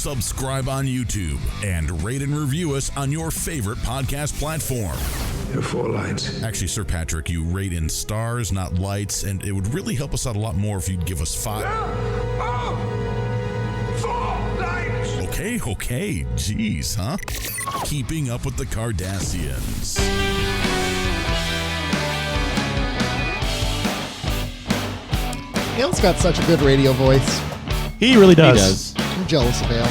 subscribe on YouTube, and rate and review us on your favorite podcast platform. There are 4 lights. Actually, Sir Patrick, you rate in stars, not lights, and it would really help us out a lot more if you'd give us 5. Oh! 4 lights! Okay, geez, huh? Keeping Up with the Cardassians.Ale's got such a good radio voice. He really does. I'm jealous of Ale.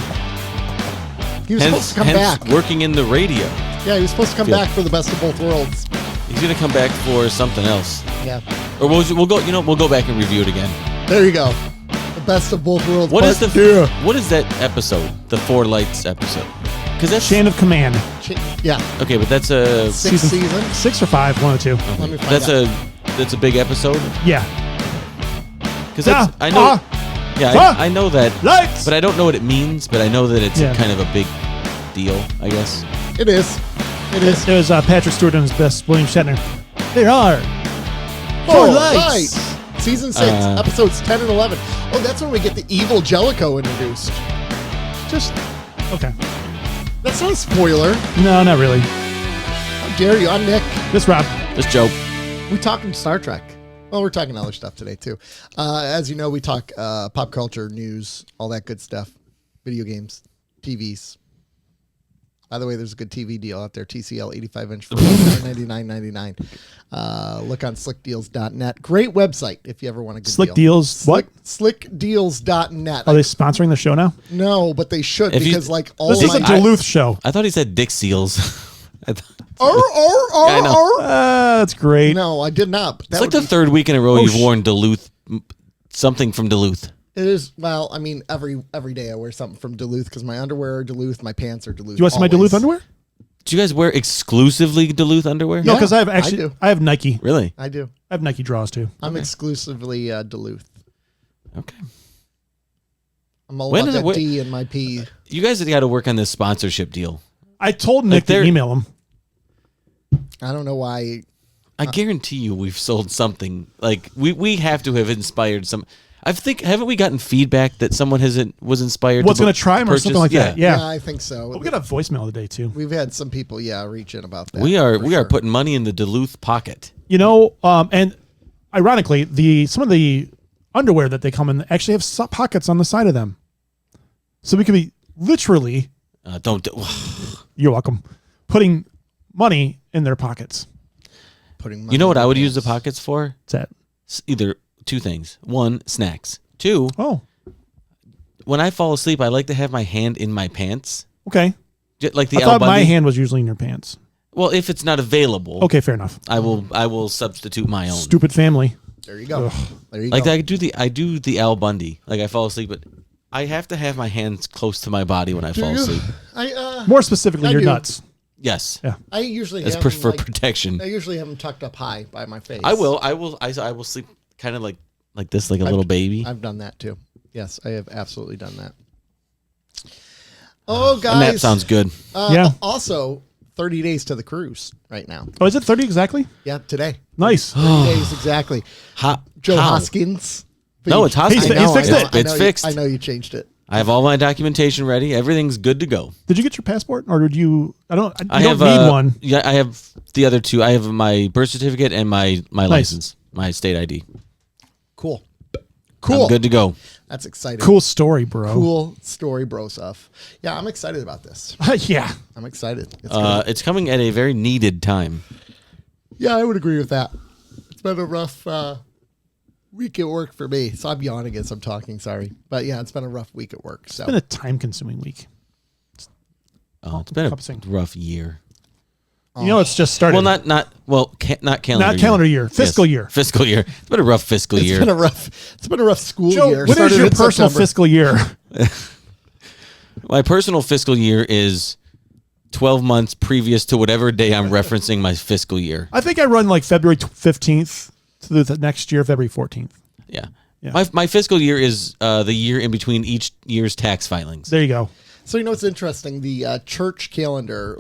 He was supposed to come back. Working in the radio. Yeah, he was supposed to come back for the best of both worlds. He's gonna come back for something else. Yeah. Or we'll go. We'll go back and review it again. There you go. The best of both worlds. What is that episode? The 4 Lights episode? Because that's Chain of Command. Yeah. Okay, but that's a 6th season. 6 or 5, one or two. Let me find that's out. a big episode. Yeah. Because I know. I know that. Lights! But I don't know what it means. But I know that it's kind of a big deal. I guess It is. It is. It was Patrick Stewart and his best William Shatner. There are 4 lights. Season 6, episodes 10 and 11. Oh, that's when we get the evil Jellicoe introduced. Just okay. That's not a spoiler. No, not really. How dare you? I'm Nick. This Rob. this Joe. We're talking Star Trek. Well, we're talking other stuff today, too. As you know, we talk pop culture, news, all that good stuff. Video games, TVs. By the way, there's a good TV deal out there. TCL 85-inch for $99.99. Look on slickdeals.net. Great website if you ever want a good Slick deal. Deals. What? Slickdeals.net. Are they sponsoring the show now? No, but they should because all this is a Duluth show. I thought he said Dick Seals. That's great. No, I did not. It's like the 3rd week in a row you've worn Duluth, something from Duluth. It is. Well, I mean, every day I wear something from Duluth because my underwear are Duluth, my pants are Duluth. Do you want some of my Duluth underwear? Do you guys wear exclusively Duluth underwear? No, because I do. have Nike. Really? I do. I have Nike draws too. I'm exclusively Duluth. Okay. I'm all about that D and my P. You guys got to work on this sponsorship deal. I told Nick to email him. I don't know why. I guarantee you we've sold something. Like we have to have inspired some. Haven't we gotten feedback that someone was inspired? What's going to try him or something like that? Yeah, I think so. Well, we got a voicemail today too. We've had some people, reach in about that. We are putting money in the Duluth pocket. You know, and ironically, some of the underwear that they come in actually have pockets on the side of them, so we could be literally. You're welcome. Putting money in their pockets. You know what I would use the pockets for? What's that? Either 2 things. 1, snacks. 2, when I fall asleep, I like to have my hand in my pants. Okay. Like I thought my hand was usually in your pants. Well, if it's not available, okay, fair enough. I will substitute my own. Stupid family. There you go. There you go. Like I do the Al Bundy. Like I fall asleep, but I have to have my hands close to my body when I fall asleep. More specifically, your nuts. Yes. Yeah. I usually have for protection. I usually have them tucked up high by my face. I will sleep kind of like this, like a little baby. I've done that too. Yes, I have absolutely done that. Oh, guys. And that sounds good. Also, 30 days to the cruise right now. Oh, is it 30 exactly? Yeah, today. Nice. 30 days exactly. Joe Hoskins. No, it's Hoskins. He's fixed it. It's fixed. I know you changed it. I have all my documentation ready. Everything's good to go. Did you get your passport, or did you? I don't need one. Yeah, I have the other 2. I have my birth certificate and my license, my state ID. Cool. I'm good to go. That's exciting. Cool story, bro. Cool story, bro stuff. Yeah, I'm excited about this. Yeah. I'm excited. It's coming at a very needed time. Yeah, I would agree with that. It's been a rough week at work for me. So I'm yawning as I'm talking, sorry. But yeah, it's been a rough week at work. So it's been a time-consuming week. It's been a rough year. You know, it's just started. Well, not calendar. Not calendar year. Fiscal year. Fiscal year. It's been a rough fiscal year. It's been a rough school Joe, year. What is your personal fiscal year? My personal fiscal year is 12 months previous to whatever day I'm referencing my fiscal year. I think I run like February 15th to the next year, February 14th. Yeah. My fiscal year is the year in between each year's tax filings. There you go. So, you know, what's interesting, the church calendar,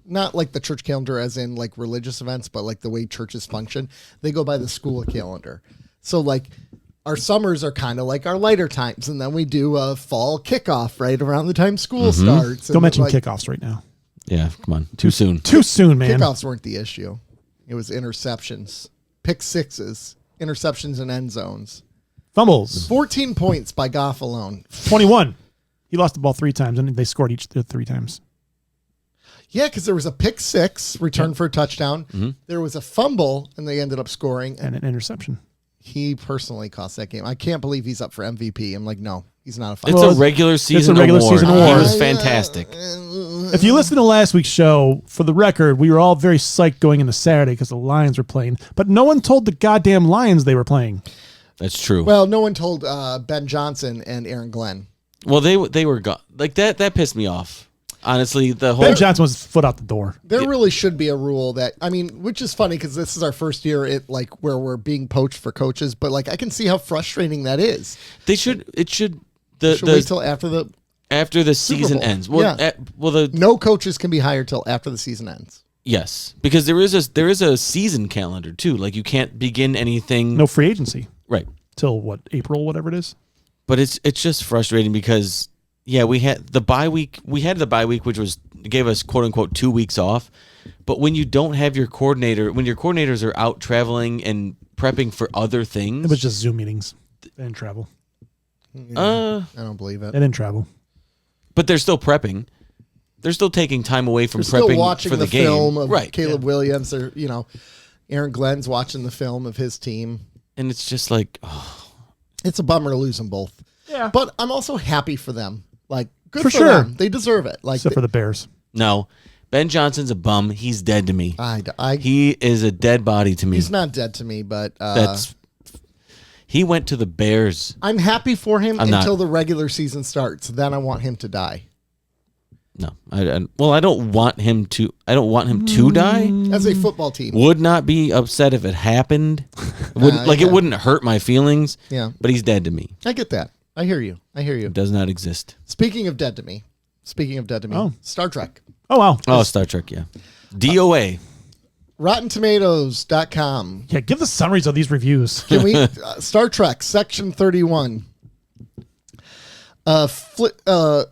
not like the church calendar as in like religious events, but like the way churches function, they go by the school calendar. So like our summers are kind of like our lighter times, and then we do a fall kickoff right around the time school starts. Don't mention kickoffs right now. Yeah, come on. Too soon. Too soon, man. Kickoffs weren't the issue. It was interceptions, pick sixes, interceptions, and end zones. Fumbles. 14 points by Goff alone. 21. He lost the ball 3 times, and they scored each 3 times. Yeah, because there was a pick six return for a touchdown. There was a fumble, and they ended up scoring. And an interception. He personally cost that game. I can't believe he's up for MVP. I'm like, no, he's not a fighter. It's a regular season award. He was fantastic. If you listen to last week's show, for the record, we were all very psyched going into Saturday because the Lions were playing, but no one told the goddamn Lions they were playing. That's true. Well, no one told Ben Johnson and Aaron Glenn. Well, they were gone. Like that pissed me off. Honestly, the whole Ben Johnson was foot out the door. There really should be a rule that, I mean, which is funny because this is our first year where we're being poached for coaches, but like I can see how frustrating that is. They should. It should. Should wait till after the season Bowl. ends. Well, yeah. No coaches can be hired till after the season ends. Yes, because there is a season calendar too. Like you can't begin anything. No free agency. Right. Till what, April, whatever it is. But it's just frustrating because we had the bye week. We had the bye week, which gave us quote unquote 2 weeks off. But when you don't have your coordinator, when your coordinators are out traveling and prepping for other things, it was just Zoom meetings. They didn't travel. I don't believe it. They didn't travel. But they're still prepping. They're still taking time away from They're prepping still watching for the game. film of right. Caleb Williams, or Aaron Glenn's watching the film of his team. And it's just like, it's a bummer to lose them both. Yeah. But I'm also happy for them. Like, good for sure. them. They deserve it. Like, Except for the Bears. No. Ben Johnson's a bum. He's dead to me. He is a dead body to me. He's not dead to me, but he went to the Bears. I'm happy for him until not. the regular season starts. Then I want him to die. No, I don't want him to. I don't want him to die. As a football team, Would not be upset if it happened. It wouldn't hurt my feelings. Yeah, but he's dead to me. I get that. I hear you. It does not exist. Speaking of dead to me, Star Trek. Oh, wow. Oh, Star Trek, yeah. DOA. RottenTomatoes.com. Yeah, give the summaries of these reviews. Can we? Star Trek, Section 31. I'm going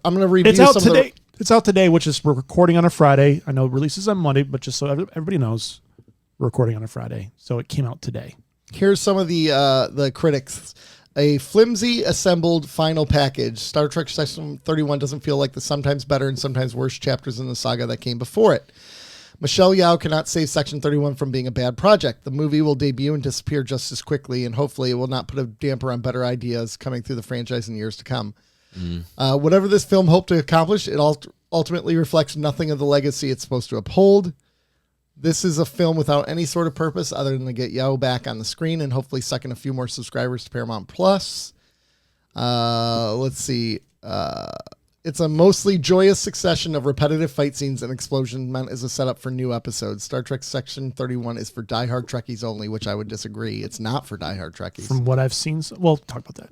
to review It's out some today. of the... It's out today, which is we're recording on a Friday. I know it releases on Monday, but just so everybody knows, we're recording on a Friday. So it came out today. Here's some of the critics. A flimsy assembled final package. Star Trek Section 31 doesn't feel like the sometimes better and sometimes worse chapters in the saga that came before it. Michelle Yeoh cannot save Section 31 from being a bad project. The movie will debut and disappear just as quickly, and hopefully it will not put a damper on better ideas coming through the franchise in years to come. Whatever this film hoped to accomplish, it ultimately reflects nothing of the legacy it's supposed to uphold. This is a film without any sort of purpose other than to get Yeoh back on the screen and hopefully suck in a few more subscribers to Paramount Plus. Let's see. It's a mostly joyous succession of repetitive fight scenes and explosions meant as a setup for new episodes. Star Trek Section 31 is for diehard Trekkies only, which I would disagree. It's not for diehard Trekkies. From what I've seen, we'll talk about that.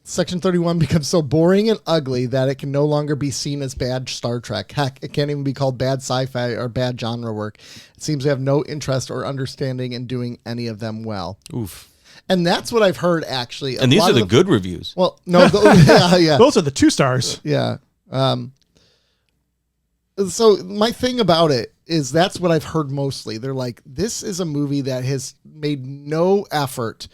Section 31 becomes so boring and ugly that it can no longer be seen as bad Star Trek. Heck, it can't even be called bad sci-fi or bad genre work. It seems to have no interest or understanding in doing any of them well. Oof. And that's what I've heard, actually. And these are the good reviews. Well, no. Yeah. Those are the 2 stars. Yeah. So my thing about it is that's what I've heard mostly. They're like, this is a movie that has made no effort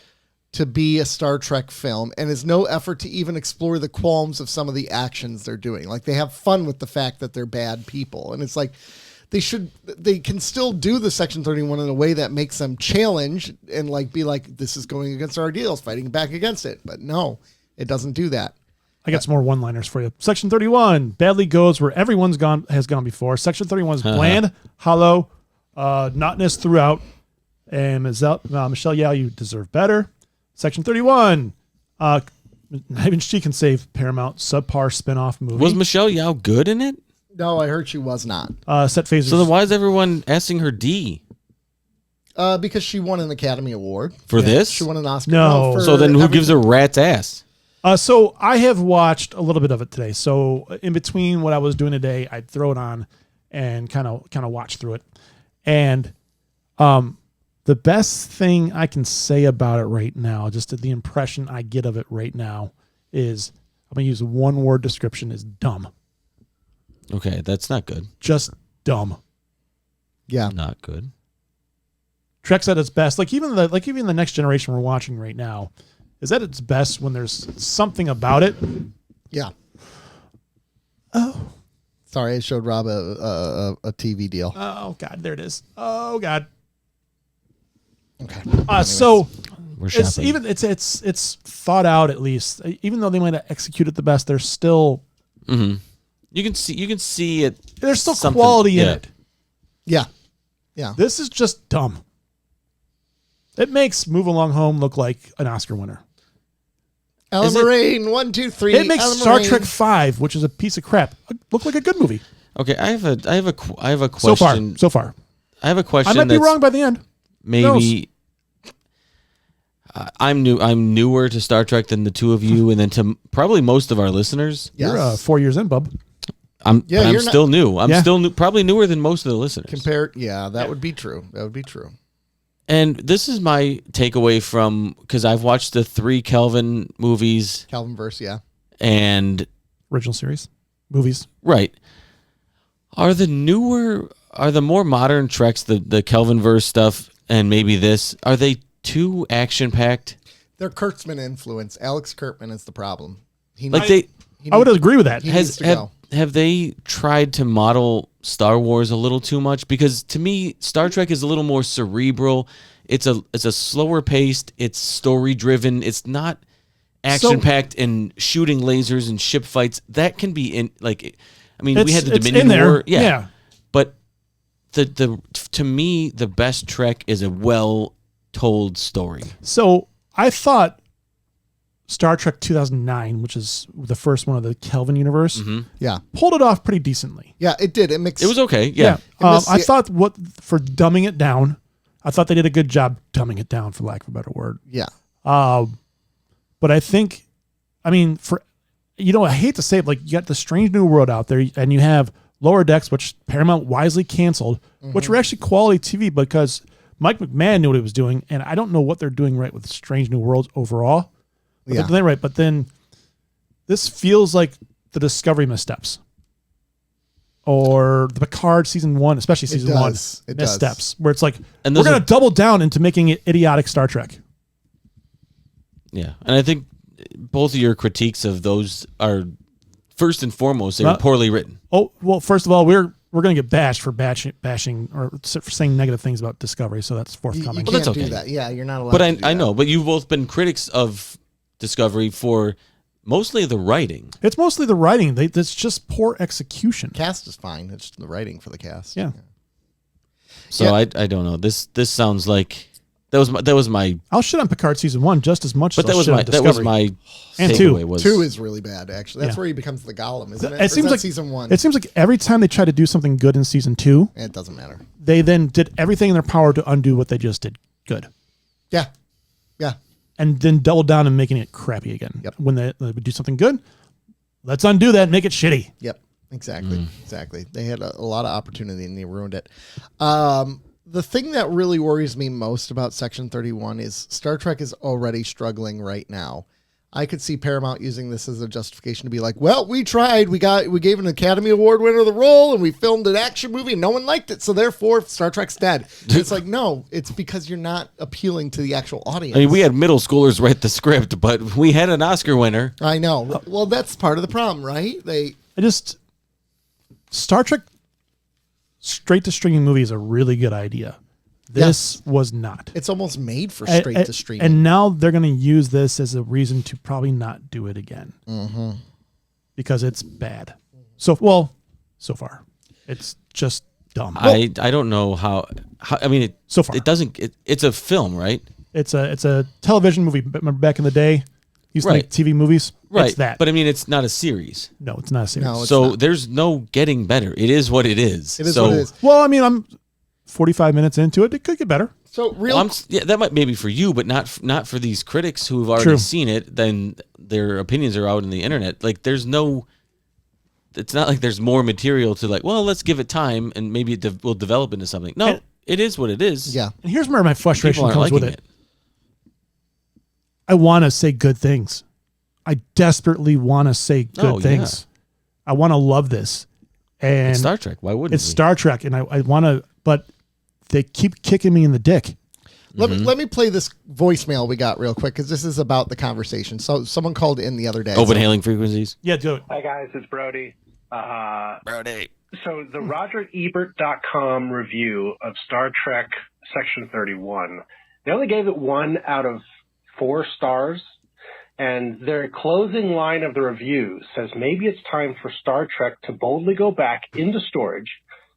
to be a Star Trek film and is no effort to even explore the qualms of some of the actions they're doing. Like, they have fun with the fact that they're bad people. And it's like, they can still do the Section 31 in a way that makes them challenge and like be like, this is going against our ideals, fighting back against it. But no, it doesn't do that. I got some more one-liners for you. Section 31 badly goes where everyone's has gone before. Section 31 is bland, hollow, monotonous throughout. And Michelle Yeoh, you deserve better. Section 31. Not even she can save Paramount subpar spinoff movie. Was Michelle Yeoh good in it? No, I heard she was not. Set phasers. So then why is everyone asking her D? Because she won an Academy Award. For this? She won an Oscar. No. So then who gives a rat's ass? So I have watched a little bit of it today. So in between what I was doing today, I'd throw it on and kind of watch through it. And The best thing I can say about it right now, just the impression I get of it right now, is I'm going to use one word description is dumb. Okay, that's not good. Just dumb. Yeah. Not good. Trek's at its best. Even the next generation we're watching right now is at its best when there's something about it. Yeah. Oh. Sorry, I showed Rob a TV deal. Oh God, there it is. Oh God. Okay. So We're it's shopping. it's thought out at least. Even though they might have executed the best, there's still You can see it. there's still something- quality in yeah. it. Yeah. Yeah. This is just dumb. It makes Move Along Home look like an Oscar winner. Ellen Is it- Moraine, 1, 2, 3. It makes Ellen Star Moraine. Trek V, which is a piece of crap, look like a good movie. Okay, I have a So question. far. I have a question. I might be that's wrong by the end. Maybe I'm newer to Star Trek than the two of you, and then to probably most of our listeners. Yes. You're 4 years in, bub. I'm Yeah, but I'm you're not- still new. I'm Yeah. still new, probably newer than most of the listeners. That would be true. That would be true. And this is my takeaway from, because I've watched the 3 Kelvin movies, Calvin verse, yeah. and Original series. Movies. right, are the more modern Treks, the Kelvin verse stuff, and maybe this, are they too action packed? They're Kurtzman influence. Alex Kurtzman is the problem. He Like needs- they I would agree with that. he needs to go. have they tried to model Star Wars a little too much? Because to me, Star Trek is a little more cerebral. It's a slower paced. It's story driven. It's not action packed and shooting lasers and ship fights. That can be in like, I mean, we had the It's Dominion in there. War, Yeah. But the to me, the best Trek is a well told story. So I thought Star Trek 2009, which is the first one of the Kelvin universe, Yeah. pulled it off pretty decently. Yeah, it did. It mixed. It was okay. Yeah. missed I the- thought for dumbing it down, I thought they did a good job dumbing it down, for lack of a better word. Yeah. But I think, I mean, I hate to say it, like you got the Strange New World out there, and you have Lower Decks, which Paramount wisely canceled, which were actually quality TV because Mike McMahon knew what he was doing, and I don't know what they're doing right with Strange New Worlds overall. But Yeah. they're doing it right. But then this feels like the Discovery missteps. Or the Picard season 1, especially season 1 does. It does. missteps, where it's like, And we're those going are- to double down into making it idiotic Star Trek. Yeah. And I think both of your critiques of those are, first and foremost, they were Well- poorly written. Oh, well, first of all, we're going to get bashed for bashing or for saying negative things about Discovery, so that's You forthcoming. can't that's do okay. that. Yeah, you're not allowed But to do I that. know, but you've both been critics of Discovery for mostly the writing. It's mostly the writing. It's just poor execution. Cast is fine. It's the writing for the cast. Yeah. So Yeah. I don't know. This sounds like that was my I'll shit on Picard season 1 just as much but as I'll that was shit my on that was Discovery. my And takeaway two. was 2 is really bad, actually. That's Yeah. where he becomes the Golem, isn't it? It Or is seems that like season 1. It seems like every time they try to do something good in season 2, It doesn't matter. they then did everything in their power to undo what they just did good, Yeah. Yeah. and then double down and making it crappy again. Yep. When they would do something good, let's undo that and make it shitty. Yep. Exactly. Mm. Exactly. They had a lot of opportunity and they ruined it. The thing that really worries me most about Section 31 is Star Trek is already struggling right now. I could see Paramount using this as a justification to be like, well, we tried. We gave an Academy Award winner the role and we filmed an action movie and no one liked it. So therefore Star Trek's dead. And it's like, no, it's because you're not appealing to the actual audience. I mean, we had middle schoolers write the script, but we had an Oscar winner. I know. Well, that's part of the problem, right? Star Trek straight to streaming movie is a really good idea. This was not. It's almost made for straight to streaming. And now they're going to use this as a reason to probably not do it again. Because it's bad. So far. It's just dumb. I don't know how I mean it So far. it doesn't it's a film, right? It's a television movie. Remember back in the day? Used to Right. make TV movies? Right. It's that. But I mean it's not a series. no, it's not a series. No, it's So not. there's no getting better. It is what it is. It is so, what it is. Well, I mean, I'm 45 minutes into it. It could get better. So real Well, that might maybe for you, but not for these critics who've already True. seen it. Then their opinions are out in the internet. Like there's no, it's not like there's more material to like. Well, let's give it time and maybe it will develop into something. No, And- it is what it is. Yeah. And here's where my frustration People aren't comes with liking it. I want to say good things. I desperately want to say good things. I want to love this. And It's Star Trek. Why wouldn't it's we? Star Trek, and I want to, but they keep kicking me in the dick. Let me play this voicemail we got real quick because this is about the conversation. So someone called in the other day. Open hailing frequencies. Yeah, do it. Hi guys, it's Brody. Brody. So the RogerEbert.com review of Star Trek Section 31, they only gave it 1 out of 4 stars, and their closing line of the review says maybe it's time for Star Trek to boldly go back into storage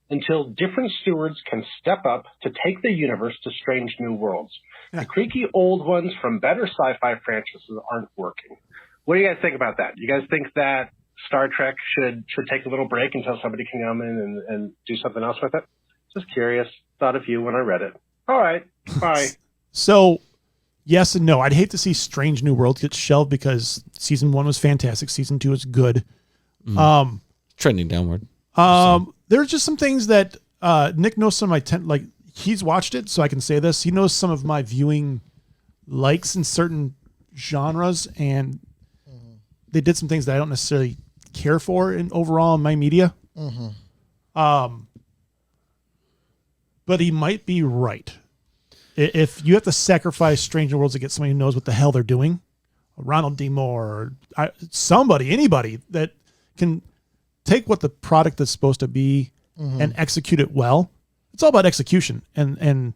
until different stewards can step up to take the universe to strange new worlds. The creaky old ones from better sci-fi franchises aren't working. What do you guys think about that? You guys think that Star Trek should take a little break until somebody can come in and do something else with it? Just curious. Thought of you when I read it. All right. Bye. So, yes and no. I'd hate to see Strange New Worlds get shelved because season 1 was fantastic. Season 2 is good. Trending downward. There's just some things that Nick knows some of my he's watched it, so I can say this. He knows some of my viewing likes in certain genres, and they did some things that I don't necessarily care for overall in my media. But he might be right. If you have to sacrifice Strange New Worlds to get somebody who knows what the hell they're doing, Ronald D. Moore, or anybody that can take what the product is supposed to be and execute it well. It's all about execution. And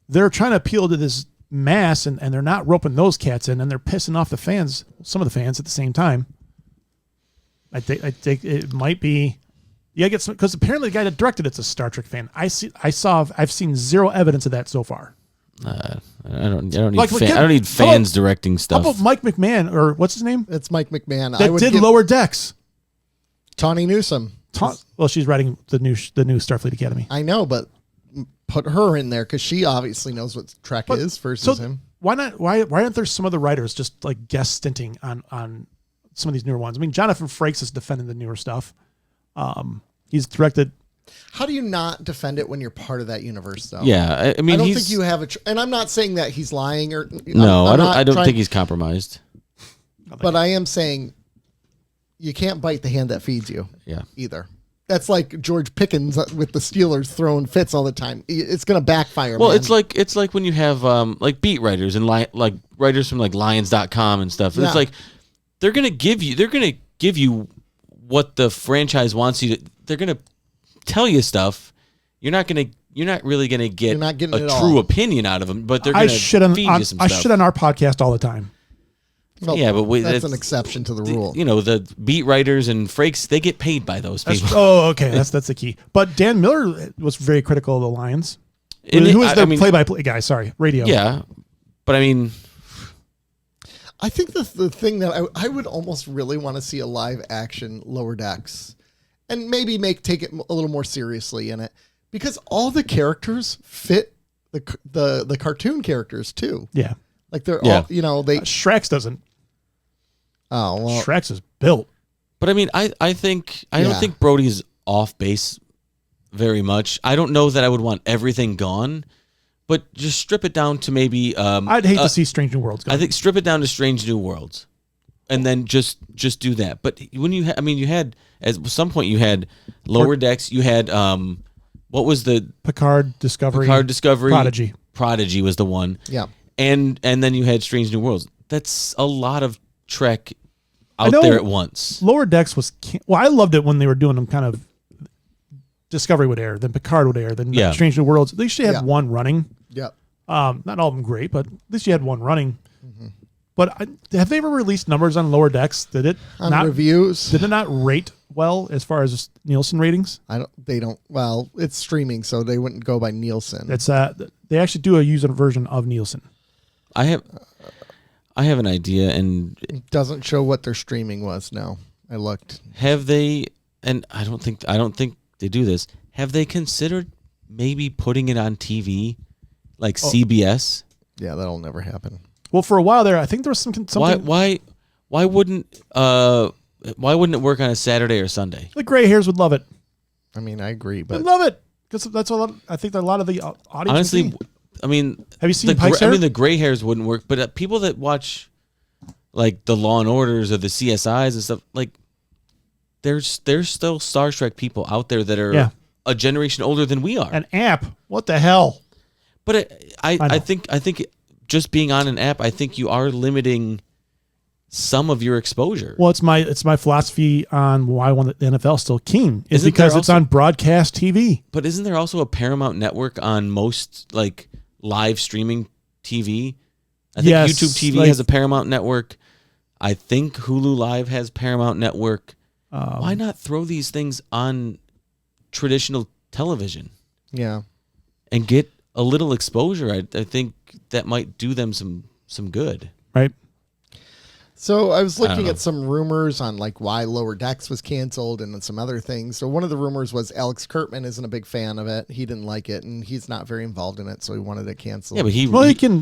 they're trying to appeal to this mass, and they're not roping those cats in, and they're pissing off the fans, some of the fans at the same time. I think it might be, get some, because apparently the guy that directed it's a Star Trek fan. I've seen zero evidence of that so far. I don't need Like, I don't need fans directing How stuff. about Mike McMahon, or what's his name? It's Mike McMahon. That did Lower Decks. Tawny Newsome. Well, she's writing the new Starfleet Academy. I know, but put her in there because she obviously knows what Trek is versus him. Why not? Why aren't there some other writers just like guest stinting on some of these newer ones? I mean, Jonathan Frakes is defending the newer stuff. He's directed. How do you not defend it when you're part of that universe, though? Yeah, I mean, I don't think you have and I'm not saying that he's lying or No, I'm I don't think he's compromised. But I am saying you can't bite the hand that feeds you. Yeah. Either. That's like George Pickens with the Steelers throwing fits all the time. It's going to backfire. Well, man. it's like when you have like beat writers and like writers from like Lions.com and stuff. It's like they're gonna give you what the franchise wants you to. They're gonna tell you stuff. You're not really gonna get You're not getting a it true all. opinion out of them. But they're gonna feed you some I stuff. shit on our podcast all the time. Well, yeah, but that's an exception to the rule. You know, the beat writers and Frakes, they get paid by those people. Okay, that's the key. But Dan Miller was very critical of the Lions. And Who was the play-by-play guy? Sorry, radio. Yeah, but I mean, I think the thing that I would almost really want to see a live action Lower Decks, and maybe take it a little more seriously in it, because all the characters fit the cartoon characters too. Yeah, like they're all Shrek's doesn't. Oh well, Shrek's is built. but I mean, I don't think Brody's off base very much. I don't know that I would want everything gone, but just strip it down to maybe. I'd hate to see Strange New Worlds go. I think strip it down to Strange New Worlds, and then just do that. But when you had at some point you had Lower Decks. You had what was the Picard Discovery? Prodigy was the one. Yeah, and then you had Strange New Worlds. That's a lot of Trek out there at once. Lower Decks was I loved it when they were doing them kind of. Discovery would air, then Picard would air, then Strange New Worlds. At least you had one running. Yeah. Not all of them great, but at least you had one running. Mm-hmm. But have they ever released numbers on Lower Decks? Did it reviews? Did it not rate well as far as Nielsen ratings? They don't. Well, it's streaming, so they wouldn't go by Nielsen. It's they actually do a user version of Nielsen. I have an idea, and it doesn't show what their streaming was. No, I looked. Have they? And I don't think they do this. Have they considered maybe putting it on TV, like CBS? Yeah, that'll never happen. Well, for a while there, I think there was something. Why wouldn't it work on a Saturday or Sunday? The gray hairs would love it. I mean, I agree, but I'd love it. Because that's a lot. I think that a lot of the audience. Honestly, would be. I mean, Have you seen Pike's hair? I mean, the gray hairs wouldn't work, but people that watch like the Law and Orders or the CSIs and stuff, like there's still Star Trek people out there that are a generation older than we are. An app? What the hell? But I think just being on an app, I think you are limiting some of your exposure. Well, it's my philosophy on why I want the NFL still king is Isn't because there it's also- on broadcast TV. But isn't there also a Paramount network on most like live streaming TV? I think Yes, YouTube TV like- has a Paramount network. I think Hulu Live has Paramount network. Why not throw these things on traditional television Yeah. and get a little exposure? I think that might do them some good. Right. So I was I don't looking know. at some rumors on like why Lower Decks was canceled and then some other things. So one of the rumors was Alex Kurtzman isn't a big fan of it. He didn't like it and he's not very involved in it, so he wanted it canceled. Yeah, but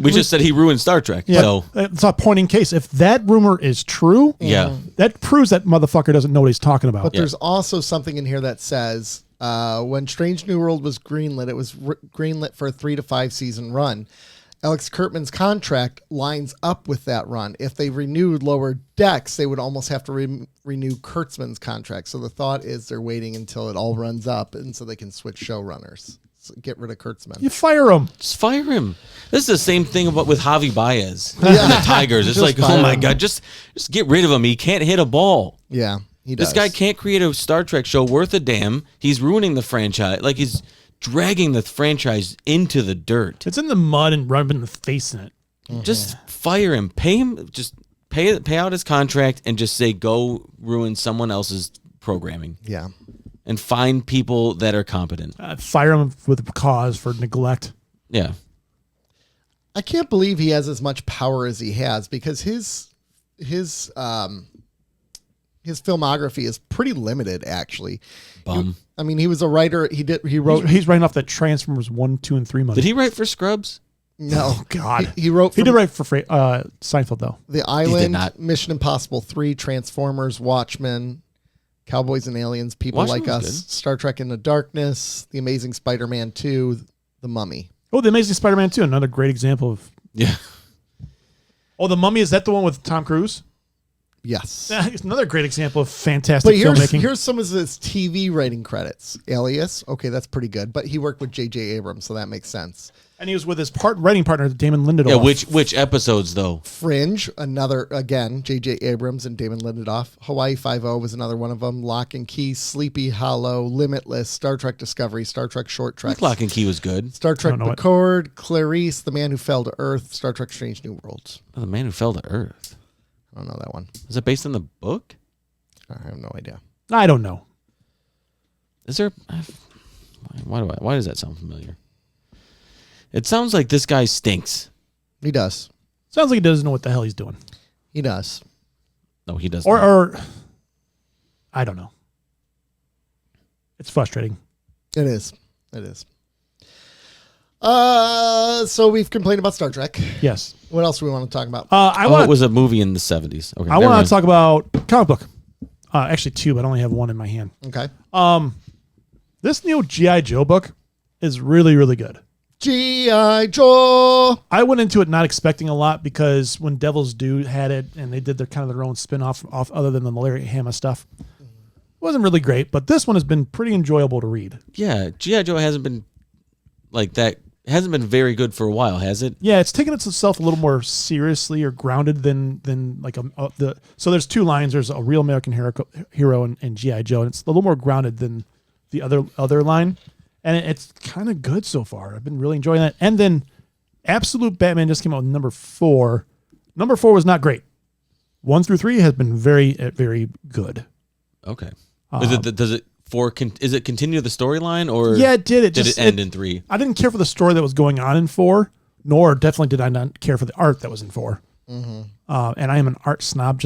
we just said he ruined Star Trek. Yeah, So it's a point in case. If that rumor is true, yeah. that proves that motherfucker doesn't know what he's talking about. But there's also something in here that says when Strange New World was greenlit, it was greenlit for a 3 to 5 season run. Alex Kurtzman's contract lines up with that run. If they renewed Lower Decks, they would almost have to renew Kurtzman's contract. So the thought is they're waiting until it all runs up, and so they can switch showrunners. So get rid of Kurtzman. You fire him. Just fire him. This is the same thing with Javi Baez and Yeah. the Tigers. It's Just like, fire oh my him. God, just get rid of him. He can't hit a ball. Yeah, he does. This guy can't create a Star Trek show worth a damn. He's ruining the franchise. Like he's dragging the franchise into the dirt. It's in the mud and rubbing the face in it. Just fire him. Pay him. Just pay out his contract and just say go ruin someone else's programming. Yeah. And find people that are competent. Fire him with a cause for neglect. Yeah. I can't believe he has as much power as he has because his filmography is pretty limited, actually. Bum. I mean, he was a writer. He wrote. He's writing off that Transformers 1, 2, and 3 money. Did he write for Scrubs? No, Oh, God. He wrote. He For did write for Seinfeld, though. The Island, not. Mission Impossible 3, Transformers, Watchmen, Cowboys and Aliens, People Watchmen Like was Us, good. Star Trek Into Darkness, The Amazing Spider-Man 2, The Mummy. Oh, The Amazing Spider-Man 2, another great example of... Yeah. Oh, The Mummy, is that the one with Tom Cruise? Yes. It's another great example of fantastic But filmmaking. here's some of his TV writing credits. Alias, okay, that's pretty good. But he worked with J.J. Abrams, so that makes sense. And he was with his writing partner, Damon Lindelof. Yeah, which episodes though? Fringe, another, again, J.J. Abrams and Damon Lindelof. Hawaii Five-0 was another one of them. Lock and Key, Sleepy Hollow, Limitless, Star Trek Discovery, Star Trek Short Trek, Lock and Key was good. Star Trek don't know it. Picard, Clarice, The Man Who Fell to Earth, Star Trek Strange New Worlds. Oh, the Man Who Fell to Earth. I don't know that one. Is it based on the book? I have no idea. I don't know. Is there? Why does that sound familiar? It sounds like this guy stinks. He does. Sounds like he doesn't know what the hell he's doing. He does. No, he doesn't. Or I don't know. It's frustrating. It is. It is. So we've complained about Star Trek. Yes. What else do we want to talk about? I it want was a movie in the 70s. Okay, I never want mind. to talk about comic book. Actually, two, but I only have one in my hand. Okay. This new G.I. Joe book is really, really good. G.I. Joe. I went into it not expecting a lot because when Devil's Due had it and they did their own spin-off other than the Larry Hama stuff, it wasn't really great, but this one has been pretty enjoyable to read. Yeah, G.I. Joe hasn't been like that. Hasn't been very good for a while, has it? Yeah, it's taken itself a little more seriously or grounded than like so there's two lines. There's a real American hero and G.I. Joe, and it's a little more grounded than the other line. And it's kind of good so far. I've been really enjoying that. And then Absolute Batman just came out with number 4. Number 4 was not great. 1 through 3 has been very, very good. Okay. Is it continue the storyline or Yeah, it did. Did it end in 3? I didn't care for the story that was going on in 4, nor definitely did I not care for the art that was in 4. Mm-hmm. And I am an art snob.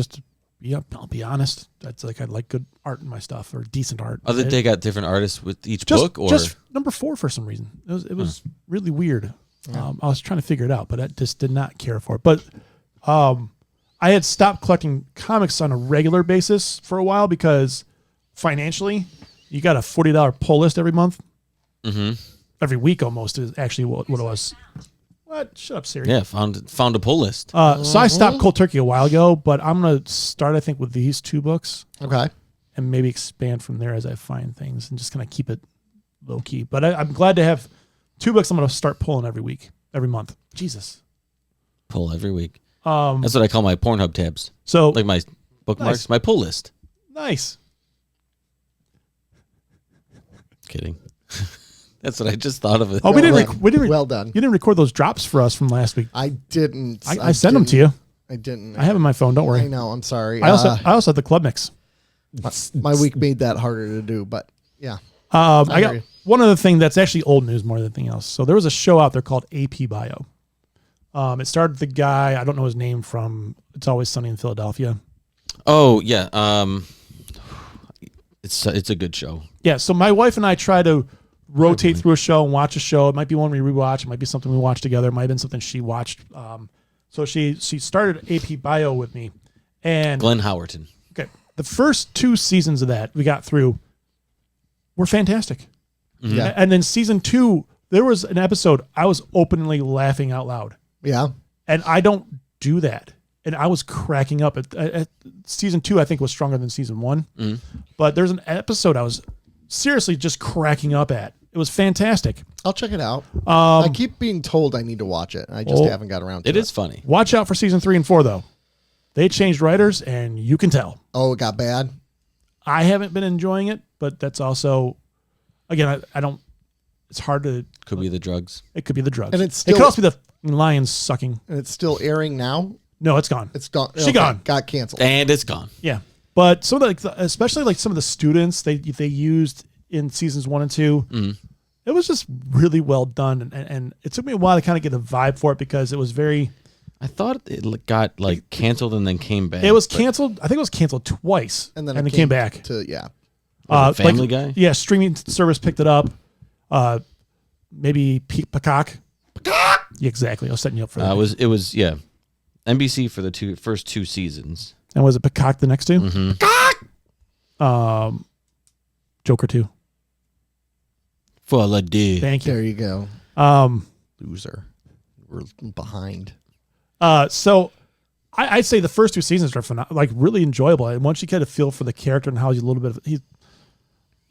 I'll be honest. That's like I like good art in my stuff or decent art. Other they got different artists with each just, book, or just number 4 for some reason. It was really weird. I was trying to figure it out, but I just did not care for it. But I had stopped collecting comics on a regular basis for a while because financially, you got a $40 pull list every month. every week almost is actually what it was. What? Shut up, Siri. Yeah, found a pull list. So I stopped cold turkey a while ago, but I'm gonna start I think with these 2 books Okay. and maybe expand from there as I find things and just kind of keep it low key. But I'm glad to have 2 books I'm gonna start pulling every week, every month. Jesus. Pull every week. That's what I call my Pornhub tabs. So Like my bookmarks, my pull list. nice. Kidding. That's what I just thought of. It. Oh, we didn't. Well done. You didn't record those drops for us from last week. I didn't. I sent them to you. I didn't. I have them on my phone. Don't worry. I know. I'm sorry. I also have the club mix. my week made that harder to do, but yeah. I hear got you. one other thing that's actually old news more than anything else. So there was a show out there called AP Bio. It started the guy, I don't know his name, from It's Always Sunny in Philadelphia. Oh yeah. It's a good show. Yeah. So my wife and I try to rotate through a show and watch a show. It might be one we rewatch. It might be something we watch together. It might have been something she watched. So she started AP Bio with me, and Glenn Howerton. okay, the first 2 seasons of that we got through were fantastic. Yeah. And then season 2, there was an episode I was openly laughing out loud. Yeah. And I don't do that. And I was cracking up. At season 2, I think, was stronger than season 1. But there's an episode I was seriously just cracking up at. It was fantastic. I'll check it out. I keep being told I need to watch it. I just haven't got around to it. It is funny. Watch out for season 3 and 4, though. They changed writers, and you can tell. Oh, it got bad? I haven't been enjoying it, but that's also, again, I don't, it's hard to, Could be the drugs. it could be the drugs. And it's it could still- also be the lions sucking. And it's still airing now? No, it's gone. It's gone. She gone. Got canceled. And it's gone. Yeah. But some of especially like some of the students they used in seasons 1 and 2, it was just really well done. And it took me a while to kind of get a vibe for it because it was very, I thought it got like canceled and then came back. it was canceled. I think it was canceled twice And then it came back. to, yeah. Was it Family Guy? Yeah. Streaming service picked it up. Maybe Peacock. Yeah, exactly. I was setting you up for that. It was NBC for the first 2 seasons. And was it Peacock the next 2? Joker 2. For la day. Thank you. There you go. Loser. We're behind. So I'd say the first 2 seasons are like really enjoyable. And once you get a feel for the character and how he's a little bit he's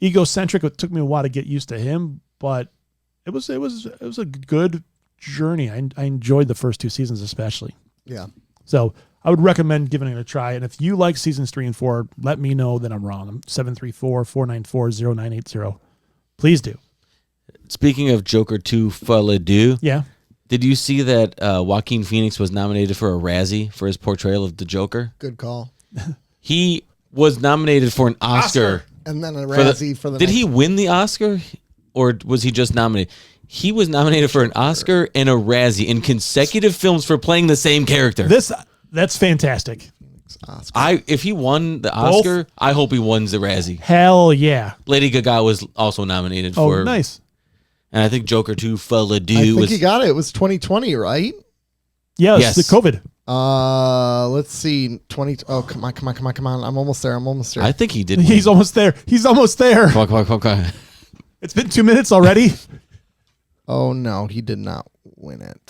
egocentric, it took me a while to get used to him, but it was a good journey. I enjoyed the first 2 seasons especially. Yeah. So I would recommend giving it a try. And if you like seasons 3 and 4, let me know that I'm wrong. I'm 734-494-0980. Please do. Speaking of Joker 2 Folie Deux, Yeah. did you see that Joaquin Phoenix was nominated for a Razzie for his portrayal of the Joker? Good call. He was nominated for an Oscar. And then a Razzie for the Did next he win the Oscar or was he just nominated? He was nominated for an Oscar and a Razzie in consecutive films for playing the same character. That's fantastic. Oscar. If he won the Oscar, I hope he wins the Razzie. Hell yeah. Lady Gaga was also nominated for. Oh, nice. And I think Joker 2 Folie I Deux think was. he got it. It was 2020, right? Yeah, Yes. it's the COVID. Let's see. 20. Oh, come on. I'm almost there. I think he did. He's win. almost there. He's almost there. Come on. It's been 2 minutes already. Oh, no. He did not win it.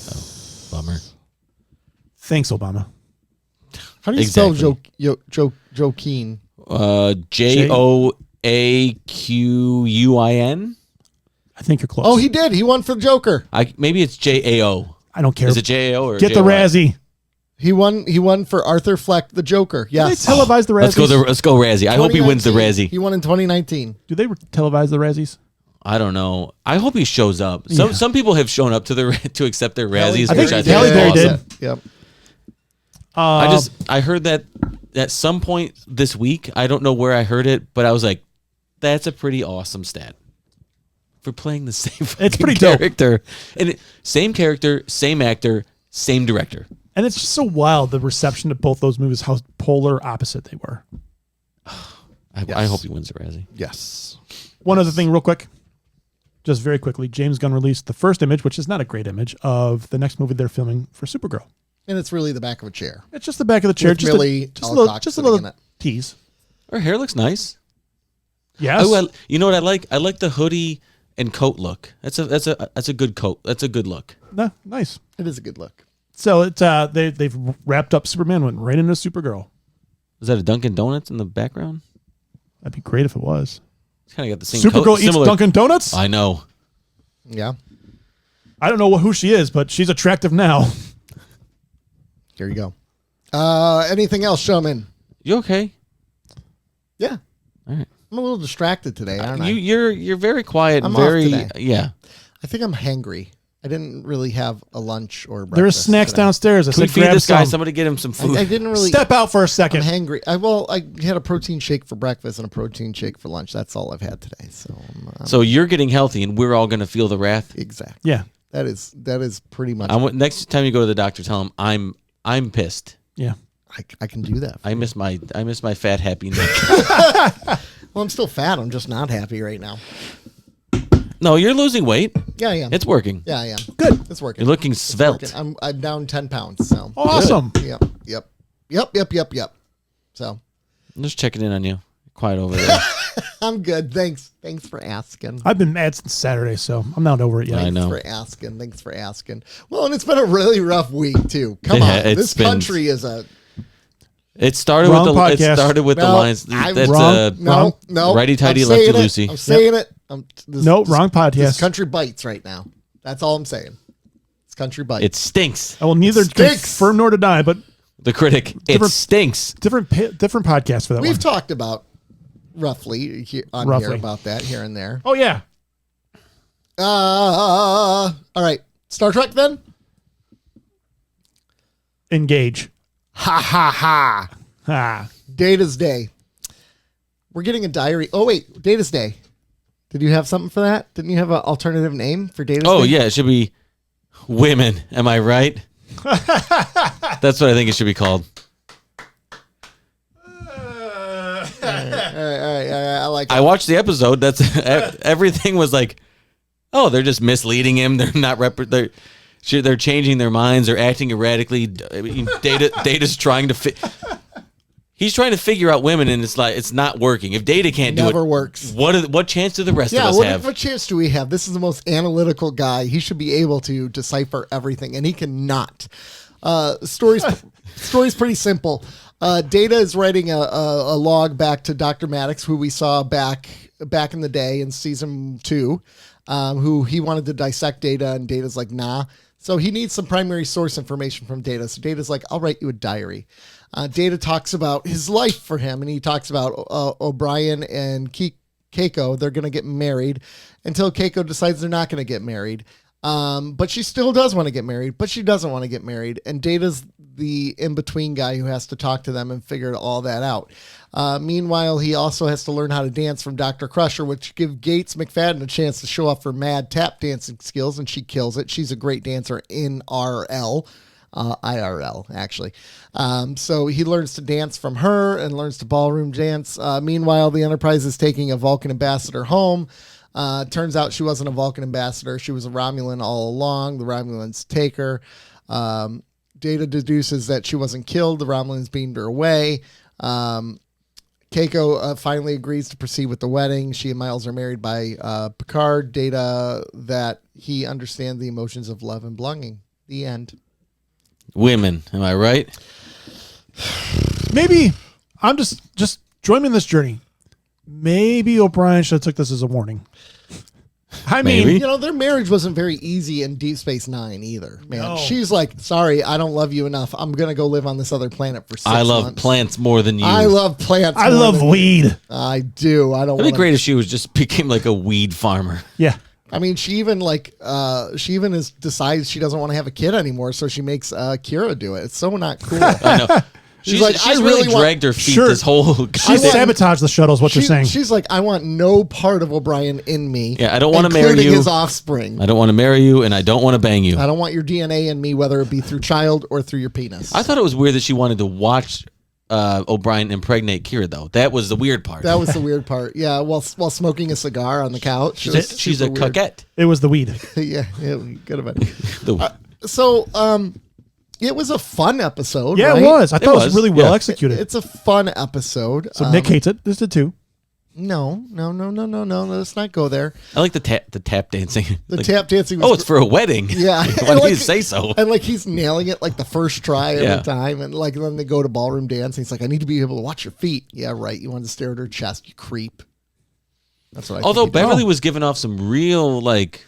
Bummer. Thanks, Obama. How do you Exactly. spell Joaquin? JOAQUIN. I think you're close. Oh, he did. He won for Joker. Maybe it's JAO. I don't care. Is it JAO or Get the JY? Razzie. He won for Arthur Fleck, the Joker. They Yes. televise the Razzies. Let's go Razzie. I hope he wins the 2019. Razzie. He won in 2019. Do they televise the Razzies? I don't know. I hope he shows up. Yeah. Some people have shown up to accept their Razzies, I think which I Halle think Berry is awesome. did. Yep. I heard that at some point this week. I don't know where I heard it, but I was like, "That's a pretty awesome stat for playing the same It's fucking pretty dope. character, same character, same actor, same director." And it's just so wild, the reception to both those movies, how polar opposite they were. I hope he wins the Razzie. Yes. One other thing real quick. Just very quickly, James Gunn released the first image, which is not a great image, of the next movie they're filming for Supergirl. And it's really the back of a chair. It's just the back of the chair. With Millie just a Alcock little sitting in it. tease. Her hair looks nice. Yes. Oh, you know what I like? I like the hoodie and coat look. That's a good coat. That's a good look. No, nice. It is a good look. So it's they've wrapped up Superman, went right into Supergirl. Is that a Dunkin' Donuts in the background? That'd be great if it was. It's kind of got the same. Supergirl eats similar. Dunkin' Donuts. I know. Yeah. I don't know who she is, but she's attractive now. Here you go. Anything else, showman? You okay? Yeah. All right. I'm a little distracted today, aren't I? You're very quiet. I'm and very off today. yeah. I think I'm hangry. I didn't really have a lunch or breakfast. There's snacks today. downstairs. I Can we said feed grab this guy? some. Somebody get him some food. I didn't really Step out for a I'm second. hangry. I had a protein shake for breakfast and a protein shake for lunch. That's all I've had today. So So you're getting healthy, and we're all going to feel the wrath. exactly. Yeah, That is pretty much. Next time you go to the doctor, tell him I'm pissed. yeah. I can do that. I miss my fat happy neck. Well, I'm still fat. I'm just not happy right now. No, you're losing weight. Yeah, I am. It's working. Yeah, I am. Good. It's working. You're looking It's svelte. working. I'm down 10 pounds. So Awesome. Yep. So I'm just checking in on you. Quiet over there. I'm good. Thanks for asking. I've been mad since Saturday, so I'm not over it yet. I know. Thanks for asking. Well, and it's been a really rough week too. Come Yeah, on, it's this been- country is a It started Wrong with the podcast. the No, lines. I'm That's wrong. no. righty tighty, I'm lefty saying it. loosey. I'm saying it. Nope, wrong podcast. This country bites right now. That's all I'm saying. This country bites. It stinks. I will neither Stinks. confirm nor deny, but The critic. It Different- stinks. different podcast for that We've one. talked about roughly here about that here and there. Oh yeah, All right, Star Trek then. engage. Ha ha ha. Ah, Data's Day. We're getting a diary. Oh wait, Data's Day. Did you have something for that? Didn't you have an alternative name for Data's Day? Oh yeah, it should be women. Am I right? That's what I think it should be called. All right. I like it. I watched the episode. That's everything was like, oh, they're just misleading him. They're not they're changing their minds. They're acting erratically. Data's trying to he's trying to figure out women, and it's like it's not working. If Data can't do it, Never works. What chance do the rest of us have? What chance do we have? This is the most analytical guy. He should be able to decipher everything, and he cannot. Story's pretty simple. Data is writing a log back to Dr. Maddox, who we saw back in the day in season 2, who he wanted to dissect Data, and Data's like, nah. So he needs some primary source information from Data. So Data's like, I'll write you a diary. Data talks about his life for him, and he talks about O'Brien and Keiko. They're going to get married until Keiko decides they're not going to get married. But she still does want to get married, but she doesn't want to get married. And Data's the in-between guy who has to talk to them and figure all that out. Meanwhile, he also has to learn how to dance from Dr. Crusher, which give Gates McFadden a chance to show off her mad tap dancing skills, and she kills it. She's a great dancer in IRL, actually. So he learns to dance from her and learns to ballroom dance. Meanwhile, the Enterprise is taking a Vulcan ambassador home. Turns out she wasn't a Vulcan ambassador. She was a Romulan all along. The Romulans take her. Data deduces that she wasn't killed. The Romulans beamed her away. Keiko finally agrees to proceed with the wedding. She and Miles are married by Picard. Data that he understands the emotions of love and belonging. The end. Women. Am I right? maybe I'm just join me in this journey. Maybe O'Brien should have took this as a warning. I mean, Maybe. Their marriage wasn't very easy in Deep Space Nine either, man. No. She's like, sorry, I don't love you enough. I'm going to go live on this other planet for 6 months. I love plants more than you. I love plants. I more love than weed. you. I do. I don't It'd be want great if she became like a weed farmer. Yeah. I mean, she even decides she doesn't want to have a kid anymore, so she makes Kira do it. It's so not cool. I know. She's like, she's I really really want- dragged her feet Sure. this whole. She sabotaged the shuttle is what you're saying. She's like, I want no part of O'Brien in me. Yeah, I don't wanna marry including you. his offspring. I don't want to marry you, and I don't want to bang you. I don't want your DNA in me, whether it be through child or through your penis. I thought it was weird that she wanted to watch O'Brien impregnate Kira, though. That was the weird part. That was the weird part. Yeah, while smoking a cigar on the couch. It was She's a super weird. coquette. It was the weed. yeah, good about it. The- So, it was a fun episode. Yeah, right? it was. I thought it was was, really well yeah. executed. It's a fun episode. So Nick hates it. This did too. No. Let's not go there. I like the tap dancing. The Like, tap dancing was it's for a wedding. Yeah. Why did you say so? And like he's nailing it like the first try every Yeah. time. And like then they go to ballroom dancing. He's like, I need to be able to watch your feet. Yeah, right. You want to stare at her chest, you creep. That's what I Although think he did. Beverly was giving off some real like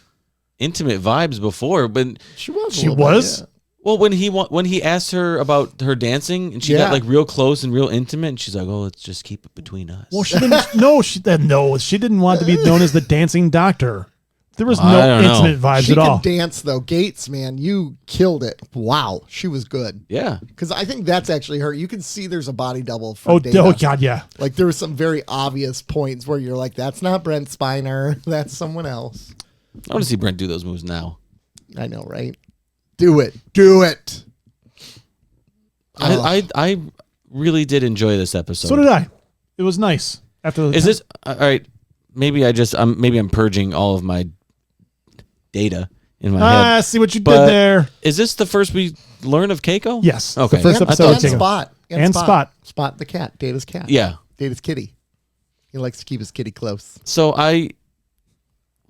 intimate vibes before, but She was. a She little bit, was? yeah. well, when he asked her about her dancing and she Yeah. got like real close and real intimate, and she's like, "Oh, let's just keep it between us." Well, she didn't. She didn't want to be known as the dancing doctor. There was I no don't know. intimate vibes She at all. can dance though. Gates, man, you killed it. Wow, she was good. yeah. Because I think that's actually her. You can see there's a body double for Oh, Data. oh God, yeah. Like there were some very obvious points where you're like, that's not Brent Spiner. That's someone else. I want to see Brent do those moves now. I know, right? Do it. Do it. I really did enjoy this episode. So did I. It was nice. After the Is this all right? Maybe I'm purging all of my data in my head. see what you But- did there? Is this the first we learn of Keiko? Yes. Okay. The first And, episode. and of Keiko. Spot. And Spot. Spot the cat. Data's cat. Yeah. Data's kitty. He likes to keep his kitty close. So I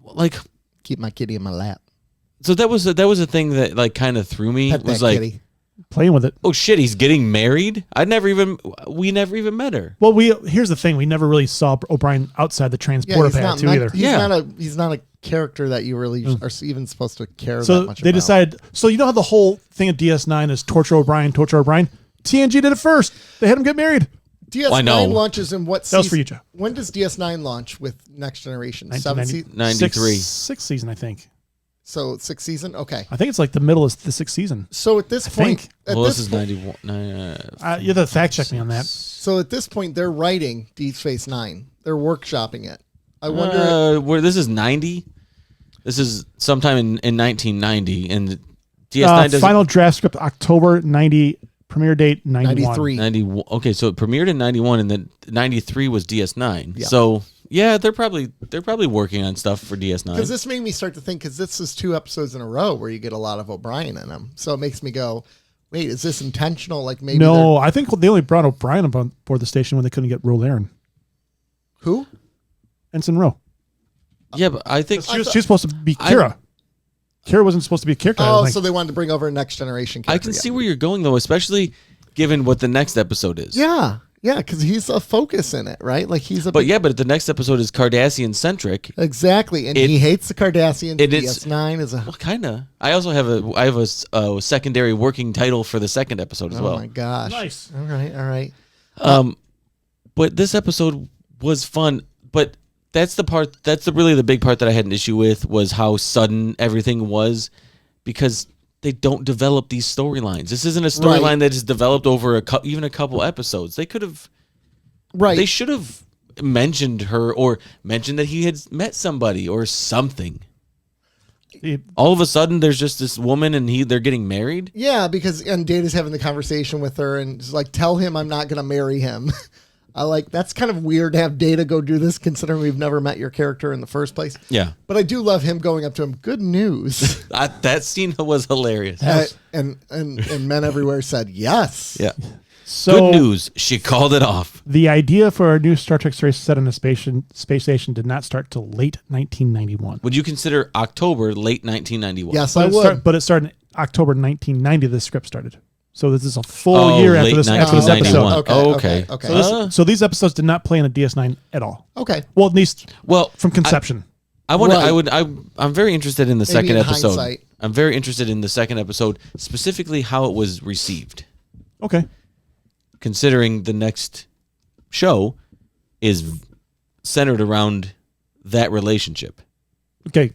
like. Keep my kitty in my lap. So that was a thing that like kind of threw me. Pet Was that like, kitty. Playing with it. oh shit, he's getting married. We never even met her. Well, here's the thing. We never really saw O'Brien outside the transporter pad too either. He's not a character that you really are even supposed to care that So much they about. decided. So you know how the whole thing of DS9 is torture O'Brien. TNG did it first. They had him get married. DS9 I know. launches in what That was season? for you, Joe. When does DS9 launch with Next Generation? Seventh 1990 season? 93. Sixth season, I think. So sixth season? Okay. I think it's like the middle of the sixth season. So at this point, think. at Well, this this is point- 91. You have to fact check me on that. So at this point, they're writing Deep Space Nine. They're workshopping it. I wonder. Where this is 90. This is sometime in 1990, and DS9 doesn't. Final draft script October 90. Premiere date 91. 93. 91. Okay, so it premiered in 91, and then 93 was DS9. Yeah. So yeah, they're probably working on stuff for Because DS9. this made me start to think, because this is 2 episodes in a row where you get a lot of O'Brien in them. So it makes me go, wait, is this intentional? Like maybe No, I think they only brought O'Brien up on board the station when they couldn't get Roe Laren. who? Ensign Rowe. Yeah, but I think She was supposed to be Kira. Kira wasn't supposed to be a character. I Oh, don't think. so they wanted to bring over a Next Generation character. I can see where you're going though, especially given what the next episode is. Yeah, because he's a focus in it, right? Like he's a. But yeah, but the next episode is Cardassian centric. Exactly, and It- he hates the Kardashians. it is- DS9 is a. Well, kind of. I also have a secondary working title for the second episode as Oh well. my gosh! Nice. All right. But this episode was fun. But that's the part. That's really the big part that I had an issue with was how sudden everything was, because they don't develop these storylines. This isn't a storyline Right. that is developed over even a couple episodes. They could have. Right. They should have mentioned her or mentioned that he had met somebody or something. All of a sudden, there's just this woman and they're getting married. Yeah, because and Data's having the conversation with her and it's like, tell him I'm not going to marry him. I like that's kind of weird to have Data go do this, considering we've never met your character in the first place. Yeah. But I do love him going up to him. Good news. That scene was hilarious. and men everywhere said yes. Yeah. So Good news. She called it off. the idea for a new Star Trek series set in a space station did not start till late 1991. Would you consider October late 1991? Yes, I But would. but it started in October 1990. The script started. So this is a full Oh, year late after this episode. 1991. Okay. So these episodes did not play in a DS9 at all. Okay. Well, at least Well, from conception. I want. Right. I'm very interested in the Maybe second in episode. hindsight. I'm very interested in the second episode, specifically how it was received, Okay. considering the next show is centered around that relationship. Okay. Do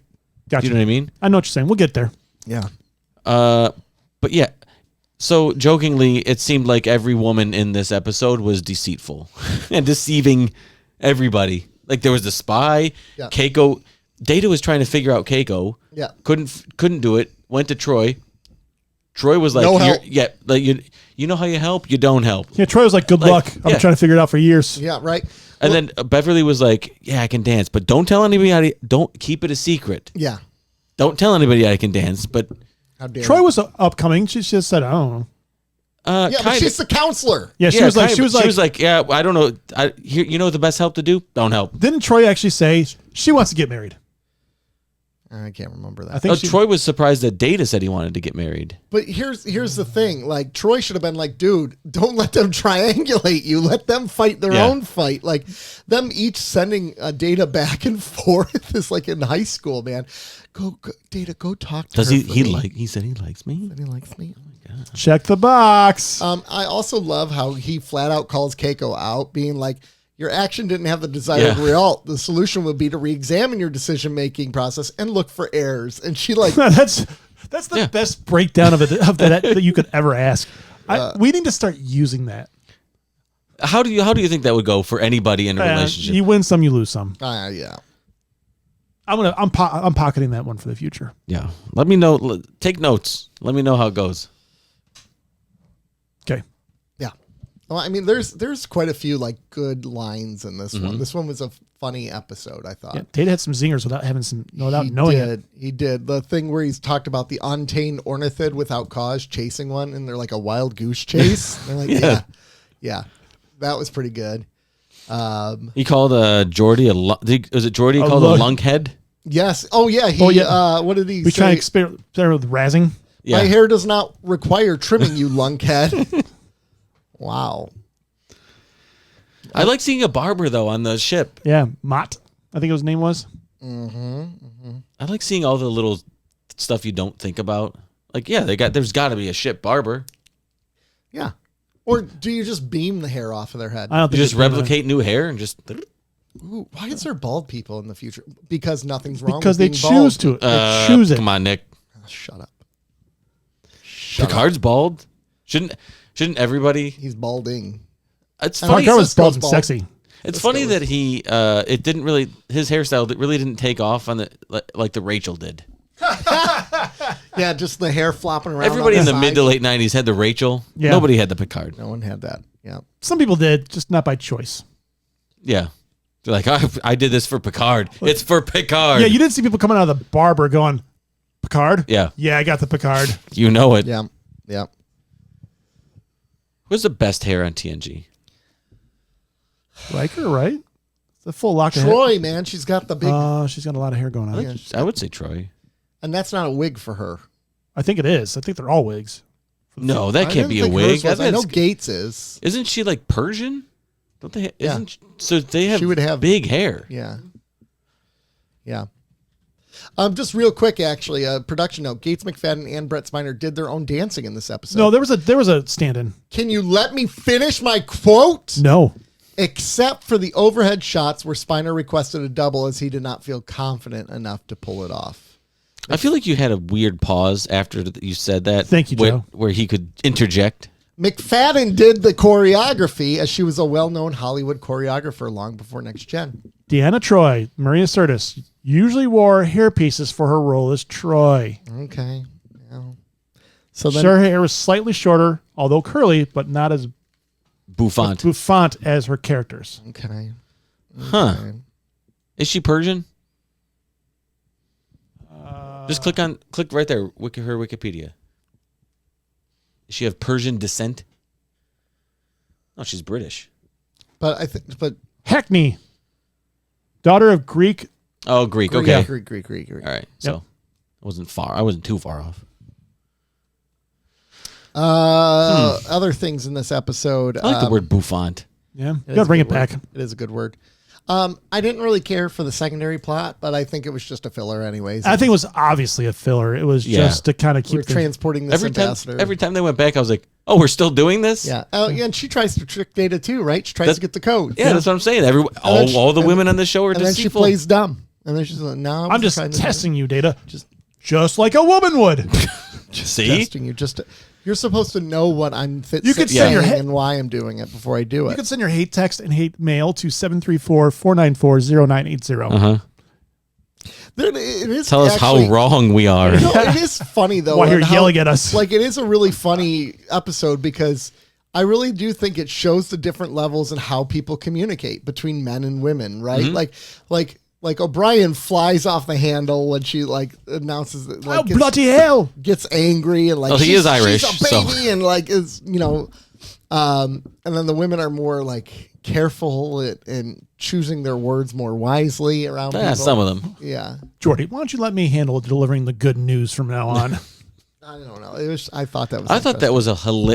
Gotcha. you know what I mean? I know what you're saying. We'll get there. Yeah. But yeah. So jokingly, it seemed like every woman in this episode was deceitful and deceiving everybody. Like there was the spy, Yeah. Keiko. Data was trying to figure out Keiko. Yeah. Couldn't do it. Went to Troy. Troy was like, No help. Yeah, like you know how you help, you don't help. Yeah, Troy was like, good Like, luck. I've yeah. been trying to figure it out for years. Yeah. Right. And then Beverly was like, yeah, I can dance, but don't tell anybody. Don't keep it a secret. Yeah. Don't tell anybody I can dance. But How dare Troy you. was upcoming. She just said, I don't know. Yeah, but she's the counselor. Yeah, she was like, yeah, I don't know. You know what the best help to do? Don't help. Didn't Troy actually say she wants to get married? I can't remember that. I think Troy was surprised that Data said he wanted to get married. But here's the thing. Like, Troy should have been like, dude, don't let them triangulate you. Let them fight their own fight. Like, them each sending Data back and forth is like in high school, man. Go Data, go talk to her. Does he said he likes me? He likes me. check the box. I also love how he flat out calls Keiko out, being like, your action didn't have the desired result. The solution would be to re-examine your decision-making process and look for errors. And she like that's the best breakdown of that you could ever ask. We need to start using that. How do you think that would go for anybody in a relationship? You win some, you lose some. yeah. I'm pocketing that one for the future. Yeah. Let me know. Take notes. Let me know how it goes. Okay. Yeah. Well, I mean, there's quite a few like good lines in this one. This one was a funny episode, I thought. Yeah, Data had some zingers without knowing it. He did. The thing where he's talked about the untamed ornithid without cause chasing one, and they're like a wild goose chase. They're like, yeah. That was pretty good. He called Jordy was it Jordy called a lunkhead? Yes. Oh yeah. What did he We say? try to experiment with razzing. Yeah. My hair does not require trimming, you lunkhead. Wow. I like seeing a barber though on the ship. Yeah, Mott, I think his name was. I like seeing all the little stuff you don't think about. Like, there's got to be a ship barber. Yeah. Or do you just beam the hair off of their head? I don't You think just replicate new hair and just. Ooh, why is there bald people in the future? Because nothing's wrong. Because with they being choose bald. to. They choose it. Come on, Nick. Shut up. Picard's bald. Shouldn't everybody? He's balding. It's Funny, funny. Picard was Cisco's bald and bald. sexy. It's funny that he it didn't really his hairstyle really didn't take off on the like the Rachel did. Yeah, just the hair flopping around. Everybody on in the side. mid to late 90s had the Rachel. Yeah. Nobody had the Picard. No one had that. Yeah. Some people did, just not by choice. Yeah. They're like, I did this for Picard. It's for Picard. Yeah, you didn't see people coming out of the barber going, Picard? Yeah. Yeah, I got the Picard. You know it. Yeah. Yeah. Who's the best hair on TNG? Riker, right? It's a full lock of hair. Troy, man, she's got the big, She's got a lot of hair going on. I would say Troy. and that's not a wig for her. I think it is. I think they're all wigs. No, that I can't didn't be a think wig. hers was. I know That's- Gates is. Isn't she like Persian? Don't they? Yeah. So they have She would have- big hair. Yeah. Yeah. Just real quick, actually, a production note: Gates McFadden and Brett Spiner did their own dancing in this episode. No, there was a stand-in. Can you let me finish my quote? No. Except for the overhead shots where Spiner requested a double as he did not feel confident enough to pull it off. I feel like you had a weird pause after you said that. Thank you, Joe. Where he could interject. McFadden did the choreography as she was a well-known Hollywood choreographer long before Next Gen. Deanna Troi, Maria Sirtis, usually wore hairpieces for her role as Troy. Okay. Yeah. So then, Her hair was slightly shorter, although curly, but not as bouffant as her characters. okay. Huh. Is she Persian? Just click right there, her Wikipedia. Does she have Persian descent? Oh, she's British. But Hackney, daughter of Greek. Oh, Greek. Okay. Greek. All right. So I wasn't too far off. Other things in this episode. I like the word bouffant. Yeah, you is gotta a bring good it back. word. It is a good word. I didn't really care for the secondary plot, but I think it was just a filler anyways. I think it was obviously a filler. It was just to kind of we're keep the, transporting this ambassador. Every time they went back, I was like, "Oh, we're still doing this." Yeah. Oh, yeah. And she tries to trick Data too, right? She tries to get the code. Yeah, that's what I'm saying. All the women on the show are And then she deceitful. plays dumb. And then she's like, "No, I'm just testing you, Data. Just- Just like a woman would. See, testing you. You're supposed to know what I'm You could saying send your and why I'm doing it before I do You it. can send your hate text and hate mail to 734-494-0980. It is tell us actually- how wrong we are. No, it is funny though. While you're on how- yelling at us. Like it is a really funny episode because I really do think it shows the different levels and how people communicate between men and women, right? Mm-hmm. Like Like O'Brien flies off the handle when she like announces that, like, Oh, bloody hell! gets angry and like He is Irish, she's a baby and like is and then the women are more like careful and choosing their words more wisely around people. Some of them. Yeah. Jordy, why don't you let me handle delivering the good news from now on? I don't know. I thought that was. I thought that was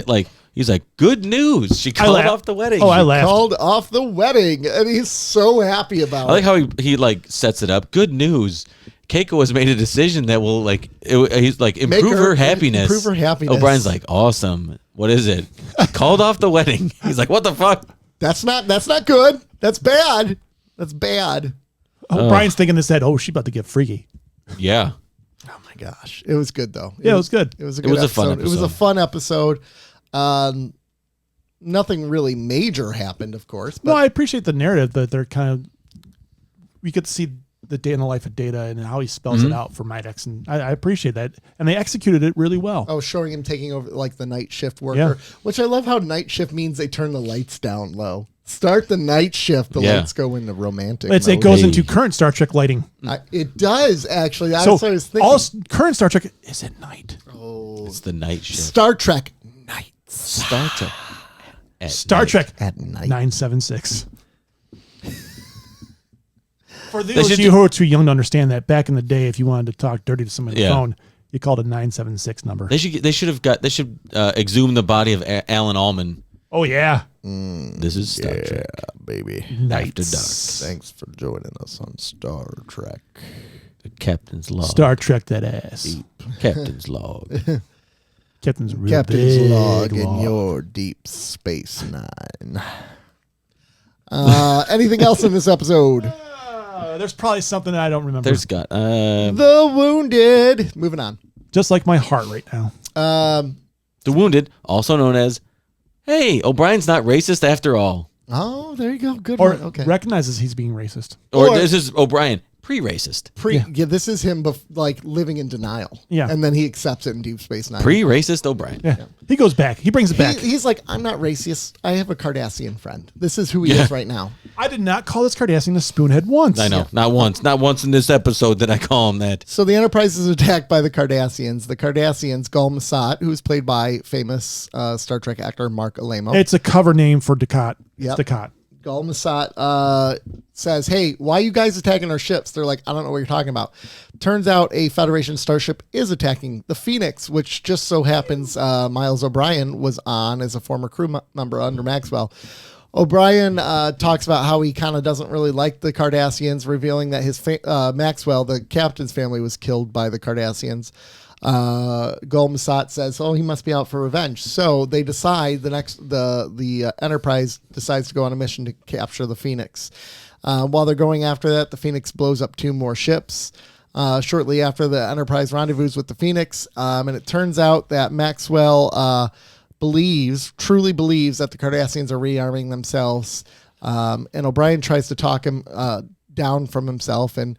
like he's like, good news. She called off the wedding. Oh, I laughed. Called off the wedding, and he's so happy about I like it. how he like sets it up. Good news. Keiko has made a decision that will he's like improve her happiness. Improve her happiness. O'Brien's like, awesome. What is it? Called off the wedding. He's like, what the fuck? That's not good. That's bad. That's bad. Brian's thinking this head. Oh, she's about to get freaky. Yeah. Oh my gosh, it was good though. Yeah, it was good. It was a good episode. fun episode. It was a fun episode. Nothing really major happened, of course. But No, I appreciate the narrative that they're kind of. We get to see the day in the life of Data and how he spells it out for Midex, and I appreciate that. And they executed it really well. oh, showing him taking over like the night shift worker, Yeah. which I love. How night shift means they turn the lights down low. Start the night shift. The Yeah. lights go into romantic. It mode. goes into current Star Trek lighting. It does actually. That's So what I was thinking. all current Star Trek is at night. It's the night shift. Star Trek night. Star Trek. At Star night. Trek At night. 976. For They those should of you who are too young to understand that, back in the day, if you wanted to talk dirty to someone on the Yeah. phone, you called a 976 number. They should exhume the body of Alan Allman. Oh yeah, This is Star Trek. baby. After dark. Thanks for joining us on Star Trek. The captain's log. Star Trek that ass. Captain's log. Captain's real Captain's big log in log. your Deep Space Nine. Anything else in this episode? There's probably something that I don't remember. There's got The Wounded. Moving on. Just like my heart right now. the wounded, also known as, hey, O'Brien's not racist after all. Oh, there you go. Good Or one. Okay. recognizes he's being racist. Or Or- this is O'Brien, pre-racist. Yeah, this is him like living in denial. Yeah. And then he accepts it in Deep Space Nine. Pre-racist O'Brien. Yeah. He goes back. He brings it back. He's like, I'm not racist. I have a Cardassian friend. This is who he is right now. I did not call this Cardassian a spoonhead once. I know. Not once. Not once in this episode did I call him that. So the Enterprise is attacked by the Cardassians. The Cardassians, Gul Massat, who's played by famous Star Trek actor Mark Alamo. It's a cover name for Ducat. Yep. It's Ducat. Gul Massat says, hey, why are you guys attacking our ships? They're like, I don't know what you're talking about. Turns out a Federation starship is attacking the Phoenix, which just so happens Miles O'Brien was on as a former crew member under Maxwell. O'Brien talks about how he kind of doesn't really like the Cardassians, revealing that his Maxwell, the captain's family, was killed by the Cardassians. Gul Massat says, "Oh, he must be out for revenge." So they decide the Enterprise decides to go on a mission to capture the Phoenix. While they're going after that, the Phoenix blows up 2 more ships. Shortly after, the Enterprise rendezvous with the Phoenix, and it turns out that Maxwell truly believes that the Cardassians are rearming themselves. And O'Brien tries to talk him down from himself, and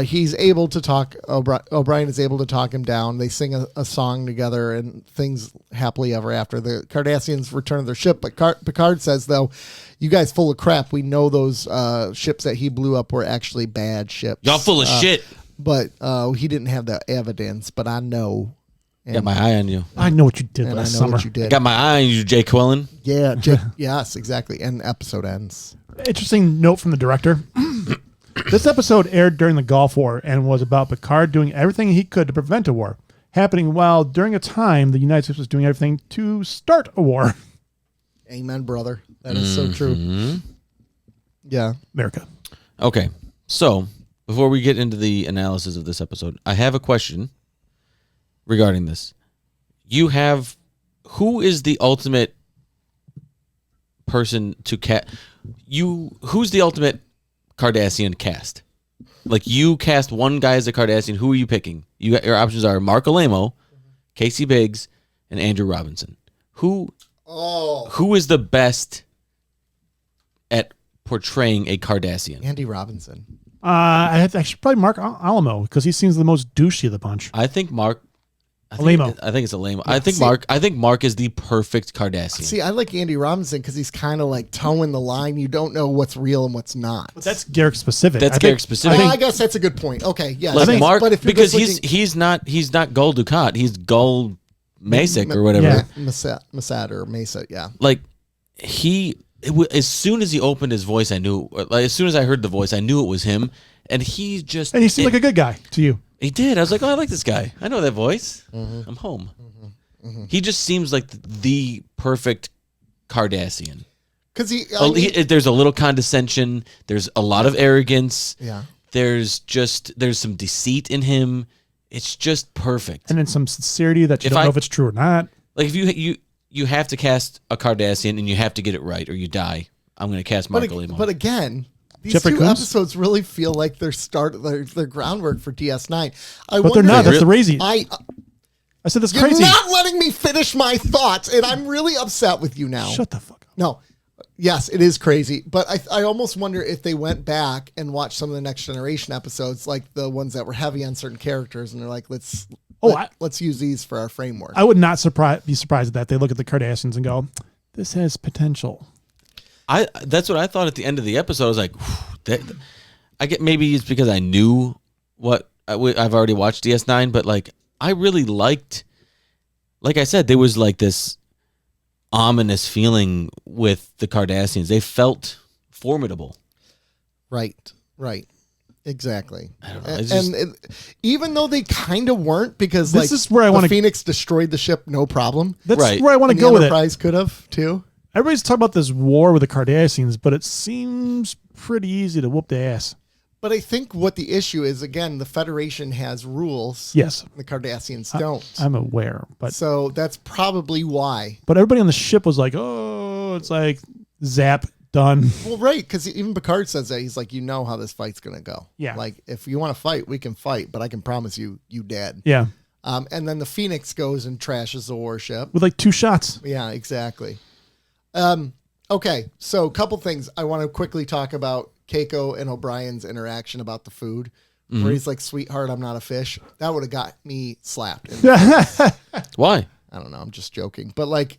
he's able to talk. O'Brien is able to talk him down. They sing a song together, and things happily ever after. The Cardassians return to their ship, but Picard says, though, "You guys full of crap. We know those ships that he blew up were actually bad ships. Y'all full of shit. But he didn't have the evidence. But I know. Got my eye on you. I know what you did And I last know summer. what you did. Got my eye on you, Jay Quillen. Yeah, yes, exactly. And the episode ends. Interesting note from the director. This episode aired during the Gulf War and was about Picard doing everything he could to prevent a war happening, while during a time the United States was doing everything to start a war. Amen, brother. That is so true. Yeah. America. Okay, so before we get into the analysis of this episode, I have a question regarding this. Who is the ultimate person to who's the ultimate Cardassian cast? Like, you cast one guy as a Cardassian, who are you picking? Your options are Mark Alamo, Casey Biggs, and Andrew Robinson. Who is the best at portraying a Cardassian? Andy Robinson. I should probably Mark Alamo because he seems the most douchey of the bunch. I think Mark Limo. I think it's a lame. I think Mark is the perfect Cardassian. See, I like Andy Robinson because he's kind of like towing the line. You don't know what's real and what's not. But that's Garrick specific. That's Garrick specific. I guess that's a good point. Okay, yeah. Like Mark, but if you're because just he's not Gul Dukat. He's Gul Masick or whatever. Yeah. Masad or Mesa, yeah. Like as soon as he opened his voice, I knew. Like as soon as I heard the voice, I knew it was him. And he seemed like a good guy to you. He did. I was like, oh, I like this guy. I know that voice. I'm home. He just seems like the perfect Cardassian. Because there's a little condescension. There's a lot of arrogance. Yeah. There's some deceit in him. It's just perfect. And then some sincerity that you don't know if it's true or not. Like if you have to cast a Cardassian and you have to get it right or you die. I'm going to cast Mark Limo. But again, these Jeffrey two Combs? episodes really feel like their groundwork for DS9. But they're not. That's the crazy. I said that's You're crazy. not letting me finish my thoughts, and I'm really upset with you now. Shut the fuck up. No. Yes, it is crazy, but I almost wonder if they went back and watched some of the Next Generation episodes, like the ones that were heavy on certain characters, and they're like, let's use these for our framework. I would not be surprised at that. They look at the Cardassians and go, this has potential. That's what I thought at the end of the episode. I was like, I get maybe it's because I knew what I've already watched DS9, but like I really liked, like I said, there was like this ominous feeling with the Cardassians. They felt formidable. Right. Exactly. I don't know. Even though they kind of weren't, because This is where I wanna- Phoenix destroyed the ship, no problem. That's Right. where I want to And go the with it. Enterprise could have too. Everybody's talking about this war with the Cardassians, but it seems pretty easy to whoop the ass. But I think what the issue is, again, the Federation has rules. Yes. The Cardassians don't. I'm aware, but So that's probably why. but everybody on the ship was like, oh, it's like zap, done. Well, right, because even Picard says that. He's like, you know how this fight's going to go. Yeah. Like, if you want to fight, we can fight, but I can promise you dead. Yeah. And then the Phoenix goes and trashes the warship. With like 2 shots. Yeah, exactly. Okay, so a couple things. I want to quickly talk about Keiko and O'Brien's interaction about the food, where he's like, sweetheart, I'm not a fish. That would have got me slapped. Why? I don't know. I'm just joking. But like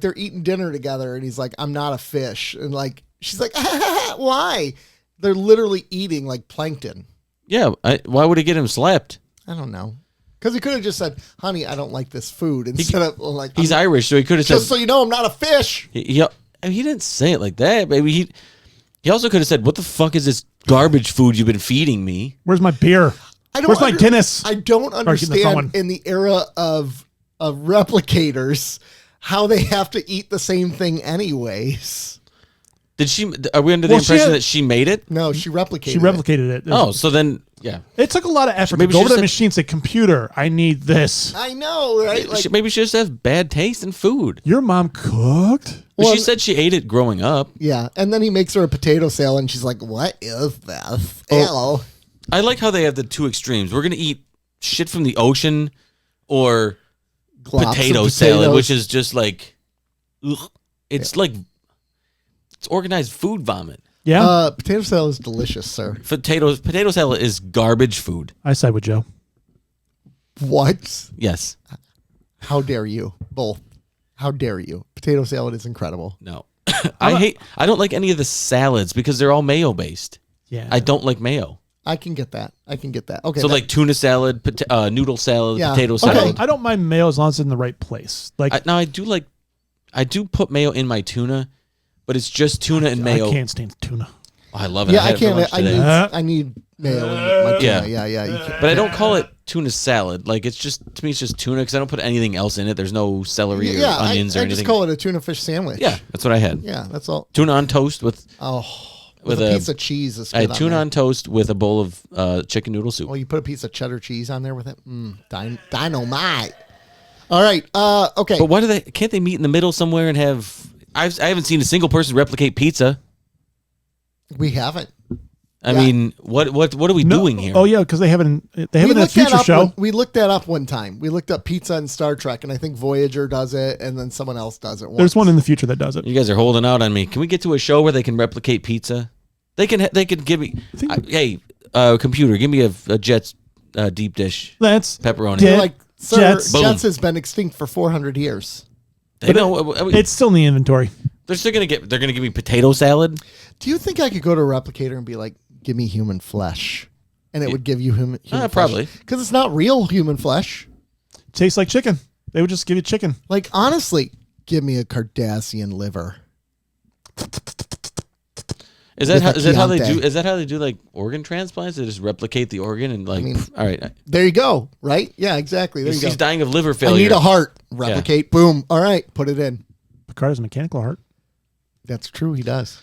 they're eating dinner together and he's like, I'm not a fish. And like, she's like, why? They're literally eating like plankton. Yeah. Why would he get him slapped? I don't know. Because he could have just said, honey, I don't like this food. Instead of like, He's Irish, so he could have said. just so you know, I'm not a fish. He didn't say it like that, baby. He also could have said, what the fuck is this garbage food you've been feeding me? Where's my beer? Where's my Guinness? I don't Sorry, getting the understand phone. in the era of replicators how they have to eat the same thing anyways. Did she? Are we under the impression that she made it? No, she replicated She replicated it. Oh, so then, yeah. It took a lot of effort Maybe to go she over to the said- machine and say, computer, I need this. I know, right? Like, Maybe she just has bad taste in food. Your mom cooked? Well, She said she ate it growing up. yeah, and then he makes her a potato salad, and she's like, "What is this?" Hello. I like how they have the two extremes. We're going to eat shit from the ocean or Glops of potato salad, potatoes. which is just like, ugh. It's like, it's organized food vomit. Yeah. Potato salad is delicious, sir. Potato salad is garbage food. I side with Joe. What? Yes. How dare you? Both. How dare you? Potato salad is incredible. No. I don't like any of the salads because they're all mayo based. Yeah. I don't like mayo. I can get that. Okay. So like tuna salad, noodle salad, Yeah. potato Okay. salad. I don't mind mayo as long as it's in the right place. Like I do put mayo in my tuna, but it's just tuna and mayo. I can't stand tuna. Oh, I love it. Yeah, I I had it for lunch can't. today. I need mayo in my tuna. Yeah. Yeah. You can't. But I don't call it tuna salad. Like it's just, to me, it's just tuna because I don't put anything else in it. There's no celery or onions or I anything. just call it a tuna fish sandwich. Yeah, that's what I had. Yeah, that's all. Tuna on toast with With a piece of cheese. Is I good had tuna there. on toast with a bowl of chicken noodle soup. Well, you put a piece of cheddar cheese on there with it. Dynamite. All right. Okay. But why can't they meet in the middle somewhere and have? I haven't seen a single person replicate pizza. We haven't. I Yeah. mean, what are we doing here? Oh, yeah, because they have it in a looked future that up show. we looked that up one time. We looked up pizza in Star Trek, and I think Voyager does it, and then someone else does it. There's one in the future that does it. You guys are holding out on me. Can we get to a show where they can replicate pizza? They can give me. Hey, computer, give me a Jet's deep dish That's pepperoni. dead. Like Sir, Jets. Jets has been extinct for 400 years. They know. I mean, It's still in the inventory. they're still gonna get. They're gonna give me potato salad. Do you think I could go to a replicator and be like, give me human flesh? And it would give you human flesh? Probably. Because it's not real human flesh. Tastes like chicken. They would just give you chicken. Like, honestly, give me a Cardassian liver. Is that how they Chianti. do? Is that how they do like organ transplants? They just replicate the organ and like. All right. There you go, right? Yeah, exactly. There you go. He's dying of liver I failure. need a heart. Replicate. Boom. All right. Put it in. Picard has a mechanical heart. That's true. He does.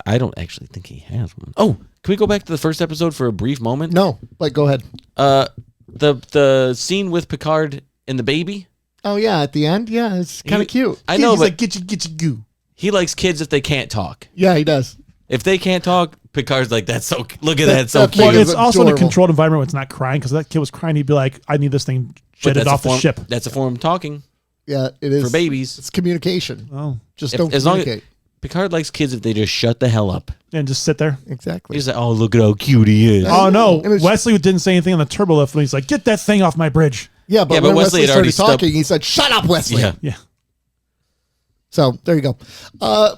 I don't actually think he has one. Oh, can we go back to the first episode for a brief moment? No, but go ahead. The scene with Picard and the baby. Oh, yeah. At the end. Yeah. It's kind of cute. I know, He's but like, get you goo. he likes kids if they can't talk. Yeah, he does. If they can't talk, Picard's like, "That's so. Look at that, so that cute." Well, thing it's is also in a adorable. controlled environment where it's not crying because that kid was crying. He'd be like, I need this thing But jetted that's a off the form- ship. That's a form of talking Yeah, it is. for babies. It's communication. Oh, Just If- don't as long as communicate. Picard likes kids if they just shut the hell up. and just sit there. Exactly. He's like, "Oh, look at how cute he is." Oh, no. And it's- Wesley didn't say anything on the turbo lift when he's like, get that thing off my bridge. Yeah, but Yeah, but when Wesley Wesley had already started talking, he said, "Shut up, Wesley." Yeah. Yeah. So there you go.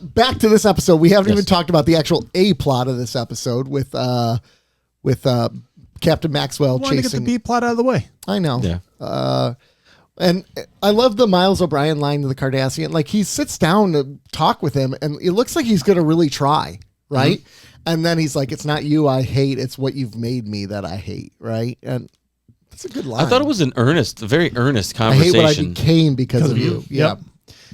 Back to this episode. We haven't Yes. even talked about the actual A plot of this episode with Captain Maxwell Wanted to get the chasing. B plot out of the way. I know. Yeah. And I love the Miles O'Brien line to the Cardassian. Like, he sits down to talk with him, and it looks like he's going to really try, right? And then he's like, "It's not you I hate, it's what you've made me that I hate," right? And that's a good line. I thought it was a very earnest I hate what I conversation. became because of you. Yeah. Yep.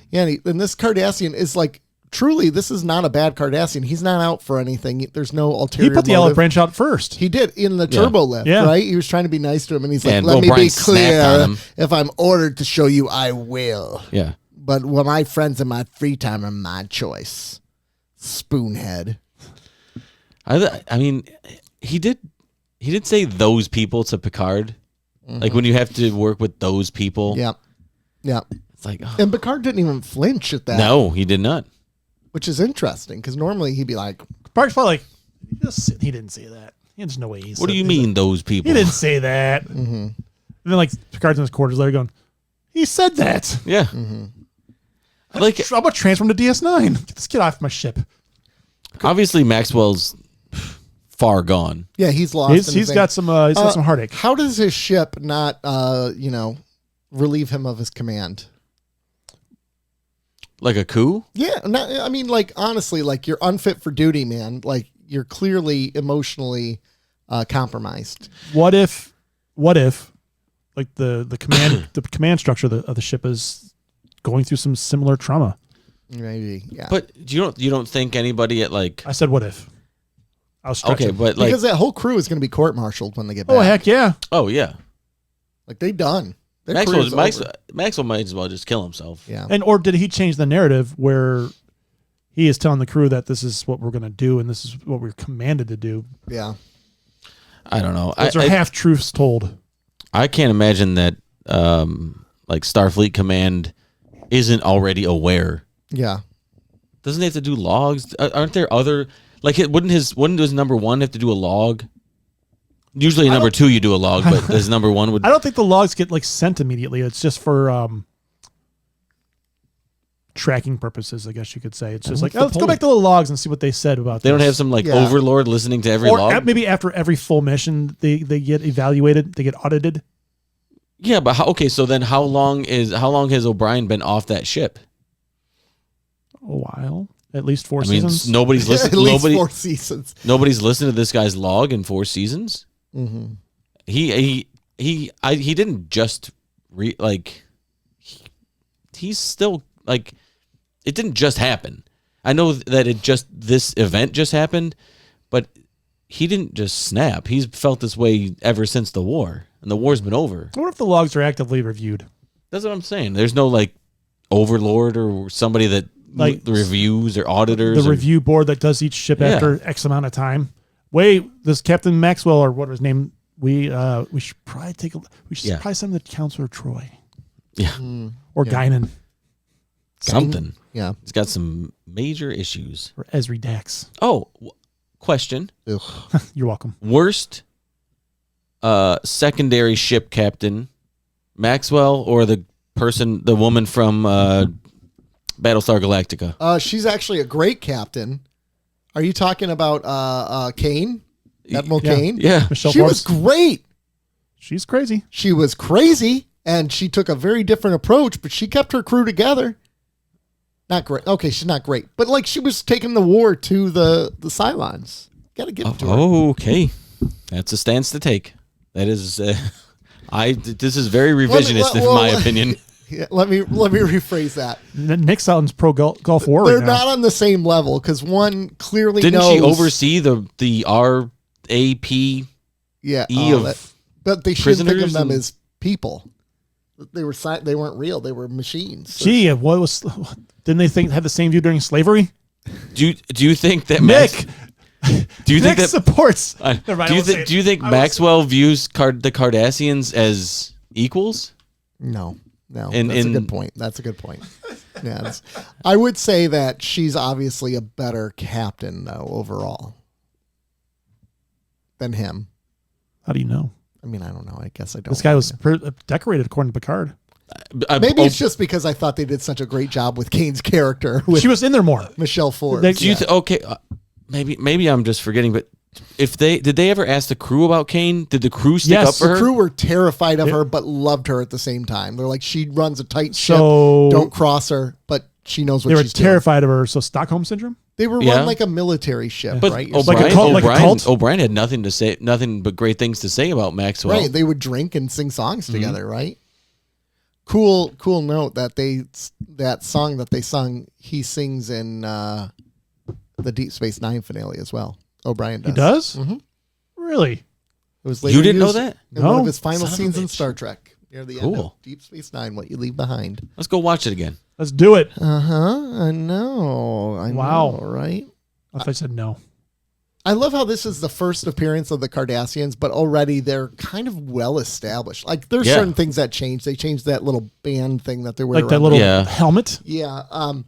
Yeah. And this Cardassian is like, truly, this is not a bad Cardassian. He's not out for anything. There's no ulterior He put the olive motive. branch out first. He did in the turbo lift, Yeah. right? He was trying to be nice to him, and he's like, And "Let me O'Brien be snapped clear. on him. If I'm ordered to show you, I will. Yeah. But when my friends in my free time are my choice." Spoonhead. I mean, he did say those people to Picard. Like when you have to work with those people. Yeah. Yeah. It's like, oh. And Picard didn't even flinch at that, No, he did not. which is interesting because normally he'd be like, Park's probably like, he didn't say that. There's no way he said What do you that. mean those people? He didn't say that. And then, like, Picard's in his quarters later going, he said that. Yeah. Like I'm about to transfer him to DS9. Get this kid off my ship. obviously Maxwell's far gone. "Yeah, he's lost." in He's his got some heartache. How does his ship not, relieve him of his command? Like a coup? Yeah, I mean, like, honestly, like, you're unfit for duty, man. Like, you're clearly emotionally compromised. What if, like the command the command structure of the ship is going through some similar trauma? Maybe, yeah. But you don't think anybody at like I said, what if? I was stretching. okay, but like because that whole crew is going to be court-martialed when they get back. Oh heck yeah! oh yeah, Like, they done. Their Maxwell career's over. Maxwell might as well just kill himself. Yeah. And or did he change the narrative where he is telling the crew that this is what we're going to do and this is what we're commanded to do? Yeah. I don't know. Those are half truths told. I can't imagine that like Starfleet Command isn't already aware. Yeah. Doesn't he have to do logs? Aren't there other like wouldn't his number one have to do a log? Usually number two you do a log, but his number one would. I don't think the logs get like sent immediately. It's just for tracking purposes, I guess you could say. It's just like, what's the let's go point? back to the logs and see what they said about They don't this. have some like Yeah. overlord listening to every or log. maybe after every full mission, they get evaluated, they get audited. Yeah, but okay. So then, how long has O'Brien been off that ship? A while, at least 4 I mean, seasons. nobody's At listened. least Nobody, 4 seasons. nobody's listened to this guy's log in 4 seasons. Mm-hmm. He didn't just he's still like it didn't just happen. I know that this event just happened, but he didn't just snap. He's felt this way ever since the war, and the war's been over. What if the logs are actively reviewed? That's what I'm saying. There's no like overlord or somebody that Like reviews or auditors. The review board that does each ship Yeah. after X amount of time. Wait, this Captain Maxwell or what was his name? We should probably Yeah. probably send the Counselor Troy Yeah, or Guinan something. Yeah. It's got some major issues. or Esri Dax. Oh, question. Ugh. You're welcome. Worst secondary ship captain Maxwell or the woman from Battlestar Galactica? She's actually a great captain. Are you talking about Kane? Admiral Kane? Yeah. Michelle She was Forbes. great. She's crazy. She was crazy, and she took a very different approach, but she kept her crew together. Not great. Okay, she's not great, but like she was taking the war to the Cylons. Got to give it to her. Okay, that's a stance to take. That is, this is very revisionist in my opinion. Yeah, let me rephrase that. Nick sounds pro Gulf War They're right now. not on the same level because one clearly Didn't knows. she oversee the RAP? Yeah, of but they shouldn't think of prisoners them and- as people. They weren't real. They were machines. So Gee, what was? Didn't they had the same view during slavery? Do you think that Nick, do you Nick think that supports. I- Never mind, do I you won't say think it. do you think I won't say Maxwell views the Cardassians as equals? No. And- That's a and- good point. That's a good point. Yeah, I would say that she's obviously a better captain, though, overall, than him. How do you know? I mean, I don't know. I guess I don't. This guy was decorated according to Picard. Maybe it's just because I thought they did such a great job with Kane's character with She was in there more. Michelle Forbes. They- Do you okay? Maybe I'm just forgetting, but did they ever ask the crew about Kane? Did the crew stick Yes, up for The her? crew were terrified of Yeah. her, but loved her at the same time. They're like, she runs a tight ship. So Don't cross her, but she knows what they were she's doing. terrified of her. So Stockholm syndrome. They were Yeah. run like a military ship, But right? like O'Brien, a cult- like a O'Brien, cult? O'Brien had nothing but great things to say about Maxwell. Right, they would drink and sing songs Mm-hmm. together, right? Cool note that that song that they sung, he sings in the Deep Space Nine finale as well. O'Brien does. He does. Mhm. Really? It was You later didn't know used that? in one No. of his final Son of a scenes in bitch. Star Trek near the end Cool. of Deep Space Nine. What you leave behind. Let's go watch it again. Let's do it. I know. Wow. Right? I thought I said no. I love how this is the first appearance of the Cardassians, but already they're kind of well established. Like there's Yeah. certain things that change. They changed that little band thing that they wear Like that around. little Yeah. helmet. Yeah.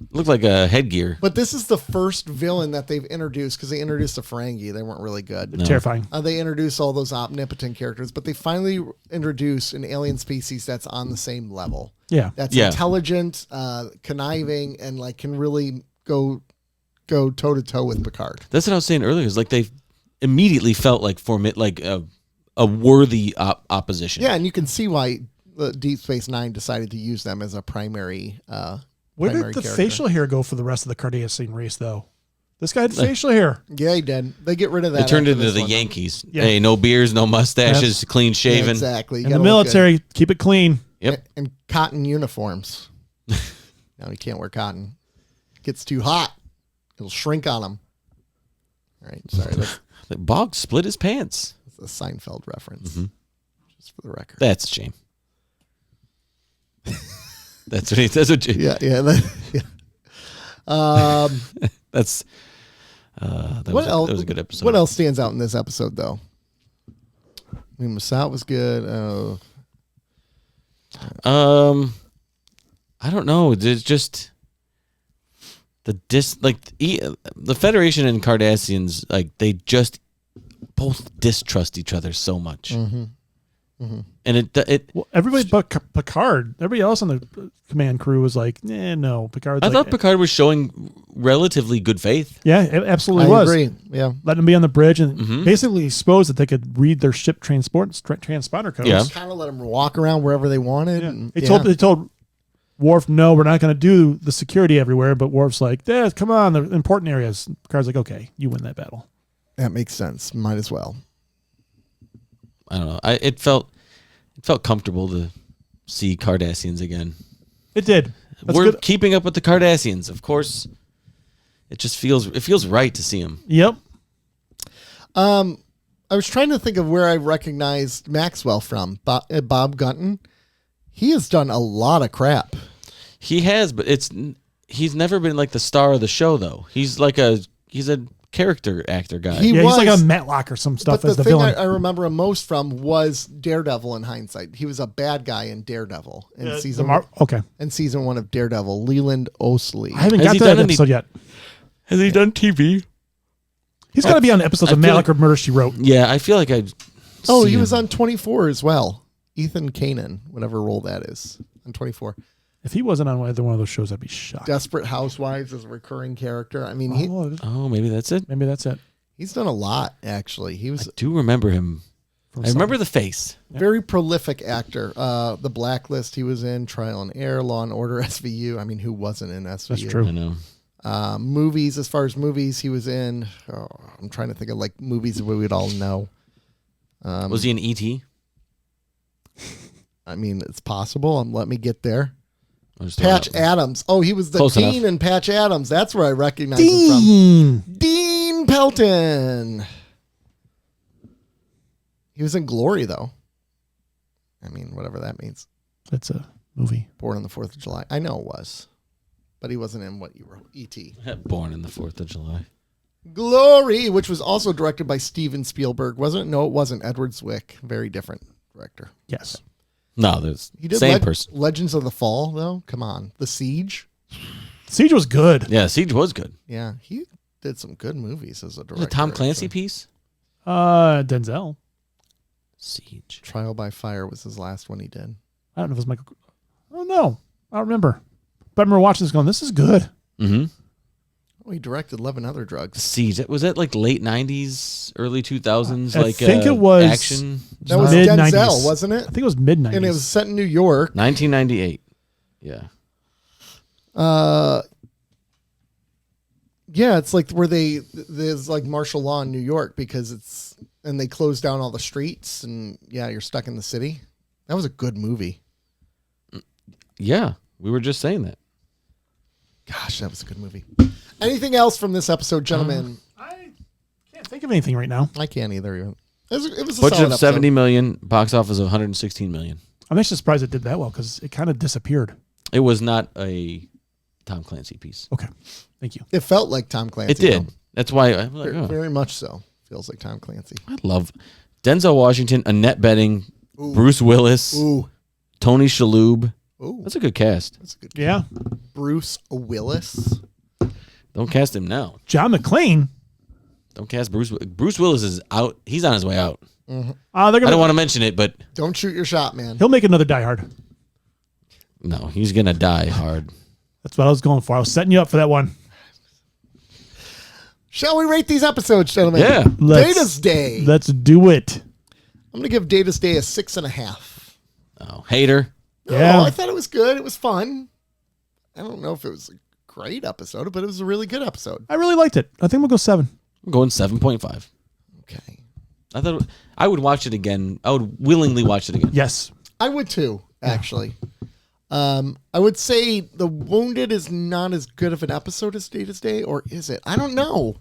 Looked like a headgear. But this is the first villain that they've introduced because they introduced the Ferengi. They weren't really good. Terrifying. They introduced all those omnipotent characters, but they finally introduced an alien species that's on the same level. Yeah. That's Yeah. intelligent, conniving, and like can really go toe to toe with Picard. That's what I was saying earlier. Is like they immediately felt like a worthy opposition. Yeah, and you can see why the Deep Space Nine decided to use them as a primary. Where primary did the character. facial hair go for the rest of the Cardassian race, though? This guy had facial hair. Yeah, he did. They get rid of that. They turned after into this the one. Yankees. Yeah. Hey, no beards, no mustaches, Yes. clean Yeah, shaven. exactly. You In the gotta look good. military, keep it clean. Yep. And cotton uniforms. No, you can't wear cotton. It gets too hot. It'll shrink on them. All right, sorry. That's Boggs split his pants. a Seinfeld reference. Mm-hmm. Just for the record. That's a shame. That's what you, Yeah. that's that What else? was a good episode. What else stands out in this episode, though? I mean, Masat was good. I don't know. There's just the Federation and Cardassians, like they just both distrust each other so much. Mm-hmm. And it Well, everybody but Picard. Everybody else on the command crew was like, no. Picard's I like, thought Picard was showing relatively good faith. Yeah, it absolutely I was. agree. Yeah. Letting them be on the bridge and Mhm. basically exposed that they could read their ship transponder codes. Yeah. Kind of let them walk around wherever they wanted. Yeah. And, They told Worf, no, we're not going to do the security everywhere. But Worf's like, yeah, come on, the important areas. Picard's like, okay, you win that battle. That makes sense. Might as well. I don't know. It felt comfortable to see Cardassians again. It did. That's We're good. keeping up with the Cardassians, of course. It just feels right to see them. Yep. I was trying to think of where I recognized Maxwell from. Bob Gunton. He has done a lot of crap. He has, but he's never been like the star of the show though. He's a character actor guy. He Yeah, he's like was- a Matlock or some stuff But as the the thing villain. I remember him most from was Daredevil in hindsight. He was a bad guy in Daredevil in season Okay. season 1 of Daredevil. Leland Osley. I haven't Has got he to that done any- episode yet. Has he done TV? He's got to be on episodes I of feel Matlock or Murder, She Wrote. Yeah, I feel like I. He was on 24 as well. Ethan Kanan, whatever role that is, on 24. If he wasn't on either one of those shows, I'd be shocked. Desperate Housewives is a recurring character. I mean, Oh, maybe that's it. Maybe that's it. he's done a lot, actually. He was I do remember him. I remember the face. a very prolific actor. The Blacklist he was in, Trial and Error, Law and Order, SVU. I mean, who wasn't in SVU? That's true. I know. Movies, as far as movies, he was in. I'm trying to think of like movies that we would all know. Was he in E.T.? I mean, it's possible. Let me get there. Or just Patch throw it out? Adams. Oh, he was the Close Dean enough. in Patch Adams. That's where I recognize him from. Dean Pelton. He was in Glory, though. I mean, whatever that means. That's a movie. Born on the 4th of July. I know it was. But he wasn't in what you wrote. E.T. Born in the 4th of July. Glory, which was also directed by Steven Spielberg. Wasn't it? No, it wasn't. Edward Zwick. Very different director. Yes. No, there's He did same person. Legends of the Fall, though. Come on. The Siege. Siege was good. Yeah, Siege was good. Yeah, he did some good movies as a director. Was it Tom Clancy actually. piece? Denzel. Siege. Trial by Fire was his last one he did. I don't know if it was Michael. I don't know. I don't remember. But I remember watching this going, this is good. Mm-hmm. Oh, he directed 11 Other Drugs. Siege. Was that like late 90s, early 2000s? I like think it was action. That was Mid-90s. Denzel, wasn't I it? think it was mid-90s. And it was set in New York. 1998. Yeah. Yeah, it's like where there's like martial law in New York and they close down all the streets and yeah, you're stuck in the city. That was a good movie. Yeah. We were just saying that. Gosh, that was a good movie. Anything else from this episode, gentlemen? I can't think of anything right now. I can't either. It was a Budget solid of 70 episode. million, box office of 116 million. I'm actually surprised it did that well because it kind of disappeared. It was not a Tom Clancy piece. Okay. Thank you. It felt like Tom Clancy. It did. though. That's why I'm like, Very, oh, very much so. Feels like Tom Clancy. I love Denzel Washington, Annette Bening, Ooh. Bruce Willis, Ooh. Tony Shalhoub. Ooh. That's a good cast. That's a good Yeah. Bruce Willis. Don't cast him now. John McClane. Don't cast Bruce. Bruce Willis is out. He's on his way out. They're I gonna. don't want to mention it, but Don't shoot your shot, man. He'll make another Die Hard. no, he's gonna die hard. That's what I was going for. I was setting you up for that one. Shall we rate these episodes, gentlemen? Yeah. Data's Day. Let's do it. I'm going to give Data's Day a 6.5. Oh, hater. Yeah. Oh, I thought it was good. It was fun. I don't know if it was a great episode, but it was a really good episode. I really liked it. I think we'll go 7. I'm going 7.5. Okay. I thought I would watch it again. I would willingly watch it again. Yes. I would too, actually. I would say The Wounded is not as good of an episode as Data's Day, or is it? I don't know.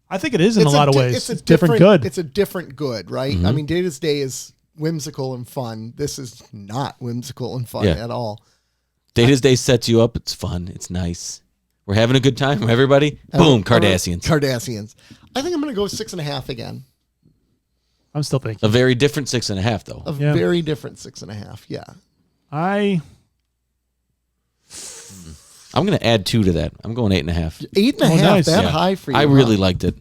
I think it is in a lot of ways. It's a different good. It's a different good, right? I mean, Data's Day is whimsical and fun. This is not whimsical and fun Yeah. at all. Data's Day sets you up. It's fun. It's nice. We're having a good time, everybody. Boom, Cardassians. Cardassians. I think I'm going to go 6.5 again. I'm still thinking. A very different 6.5, though. A Yeah. very different 6.5. Yeah. I'm going to add 2 to that. I'm going 8.5. 8.5. nice. That Yeah. high for you. I really huh? liked it.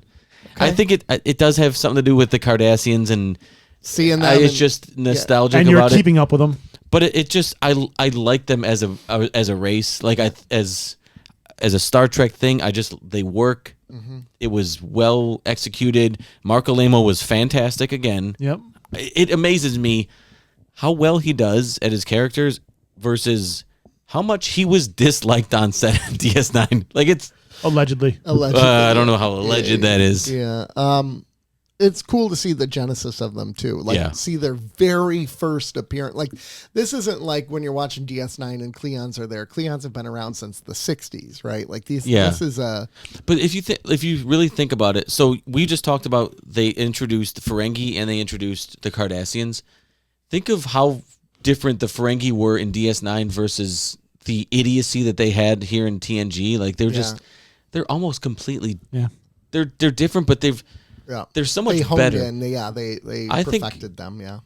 I think it does have something to do with the Cardassians, and Seeing them. it's and- just nostalgic And you're about it. keeping up with them. But it just I like them as a race. Like as a Star Trek thing, they work. Mm-hmm. It was well executed. Marco Lamo was fantastic again. Yep. It amazes me how well he does at his characters versus how much he was disliked on set of DS9. Like it's Allegedly. Allegedly. I don't know how alleged that is. Yeah. It's cool to see the genesis of them too. Like Yeah. see their very first appearance. Like this isn't like when you're watching DS9 and Cleons are there. Cleons have been around since the 60s, right? Like these. Yeah. This is a. But if you really think about it, so we just talked about they introduced Ferengi and they introduced the Cardassians. Think of how different the Ferengi were in DS9 versus the idiocy that they had here in TNG. Like they're almost completely they're different, but they're so much they honed better. in. They I think- perfected them. Yeah.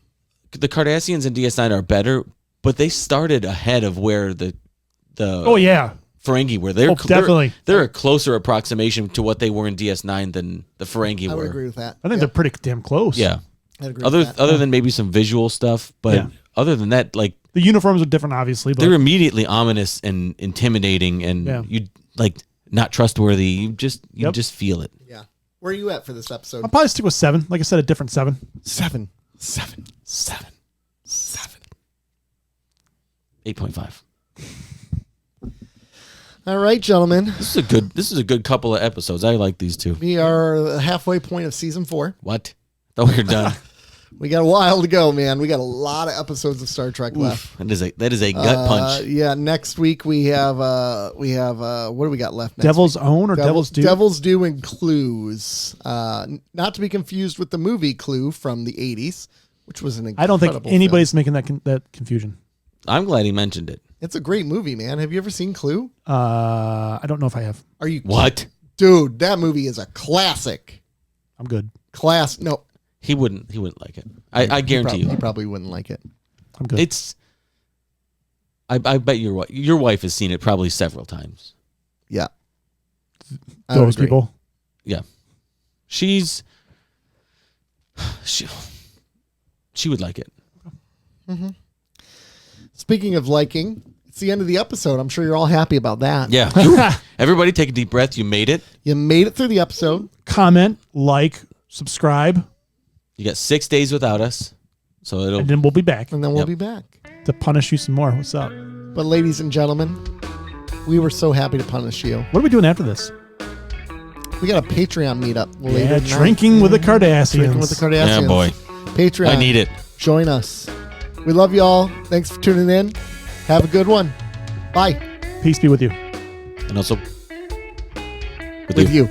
The Cardassians in DS9 are better, but they started ahead of where the Oh, yeah. Ferengi were. They're definitely. they're a closer approximation to what they were in DS9 than the Ferengi I were. would agree with that. I think they're pretty damn close. Yeah. I'd agree with that. Other than maybe some visual stuff, but Yeah. other than that, like The uniforms are different, obviously, but they're immediately ominous and intimidating, and you like not trustworthy. You just feel it. Yeah. Where are you at for this episode? I'll probably stick with 7. Like I said, a different 7. 7. 8.5. All right, gentlemen. This is a good couple of episodes. I like these two. We are the halfway point of season 4. What? Thought we were done. We got a while to go, man. We got a lot of episodes of Star Trek left. That is a gut punch. Yeah, next week we have what do we got left next Devil's week? Own or Devil's Due? Devil's Due and Clues. Not to be confused with the movie Clue from the 80s, which was an incredible I don't think film. anybody's making that confusion. I'm glad he mentioned it. It's a great movie, man. Have you ever seen Clue? I don't know if I have. Are you What? Dude, that movie is a classic. I'm good. No. He wouldn't like it. I guarantee He you. probably wouldn't like it. I'm good. It's. I bet your wife has seen it probably several times. Yeah. I would Those agree. people. Yeah, she would like it. Speaking of liking, it's the end of the episode. I'm sure you're all happy about that. Yeah. Everybody take a deep breath. You made it. You made it through the episode. Comment, like, subscribe, You got 6 days without us, so it'll. and then we'll be back And then we'll Yep. be back. to punish you some more. What's up? But ladies and gentlemen, we were so happy to punish you. What are we doing after this? We got a Patreon meetup later Yeah, tonight. drinking with the Cardassians. Drinking with the Cardassians. Yeah, boy. Patreon. I need it. Join us. We love y'all. Thanks for tuning in. Have a good one. Bye. Peace be with you. And also With you.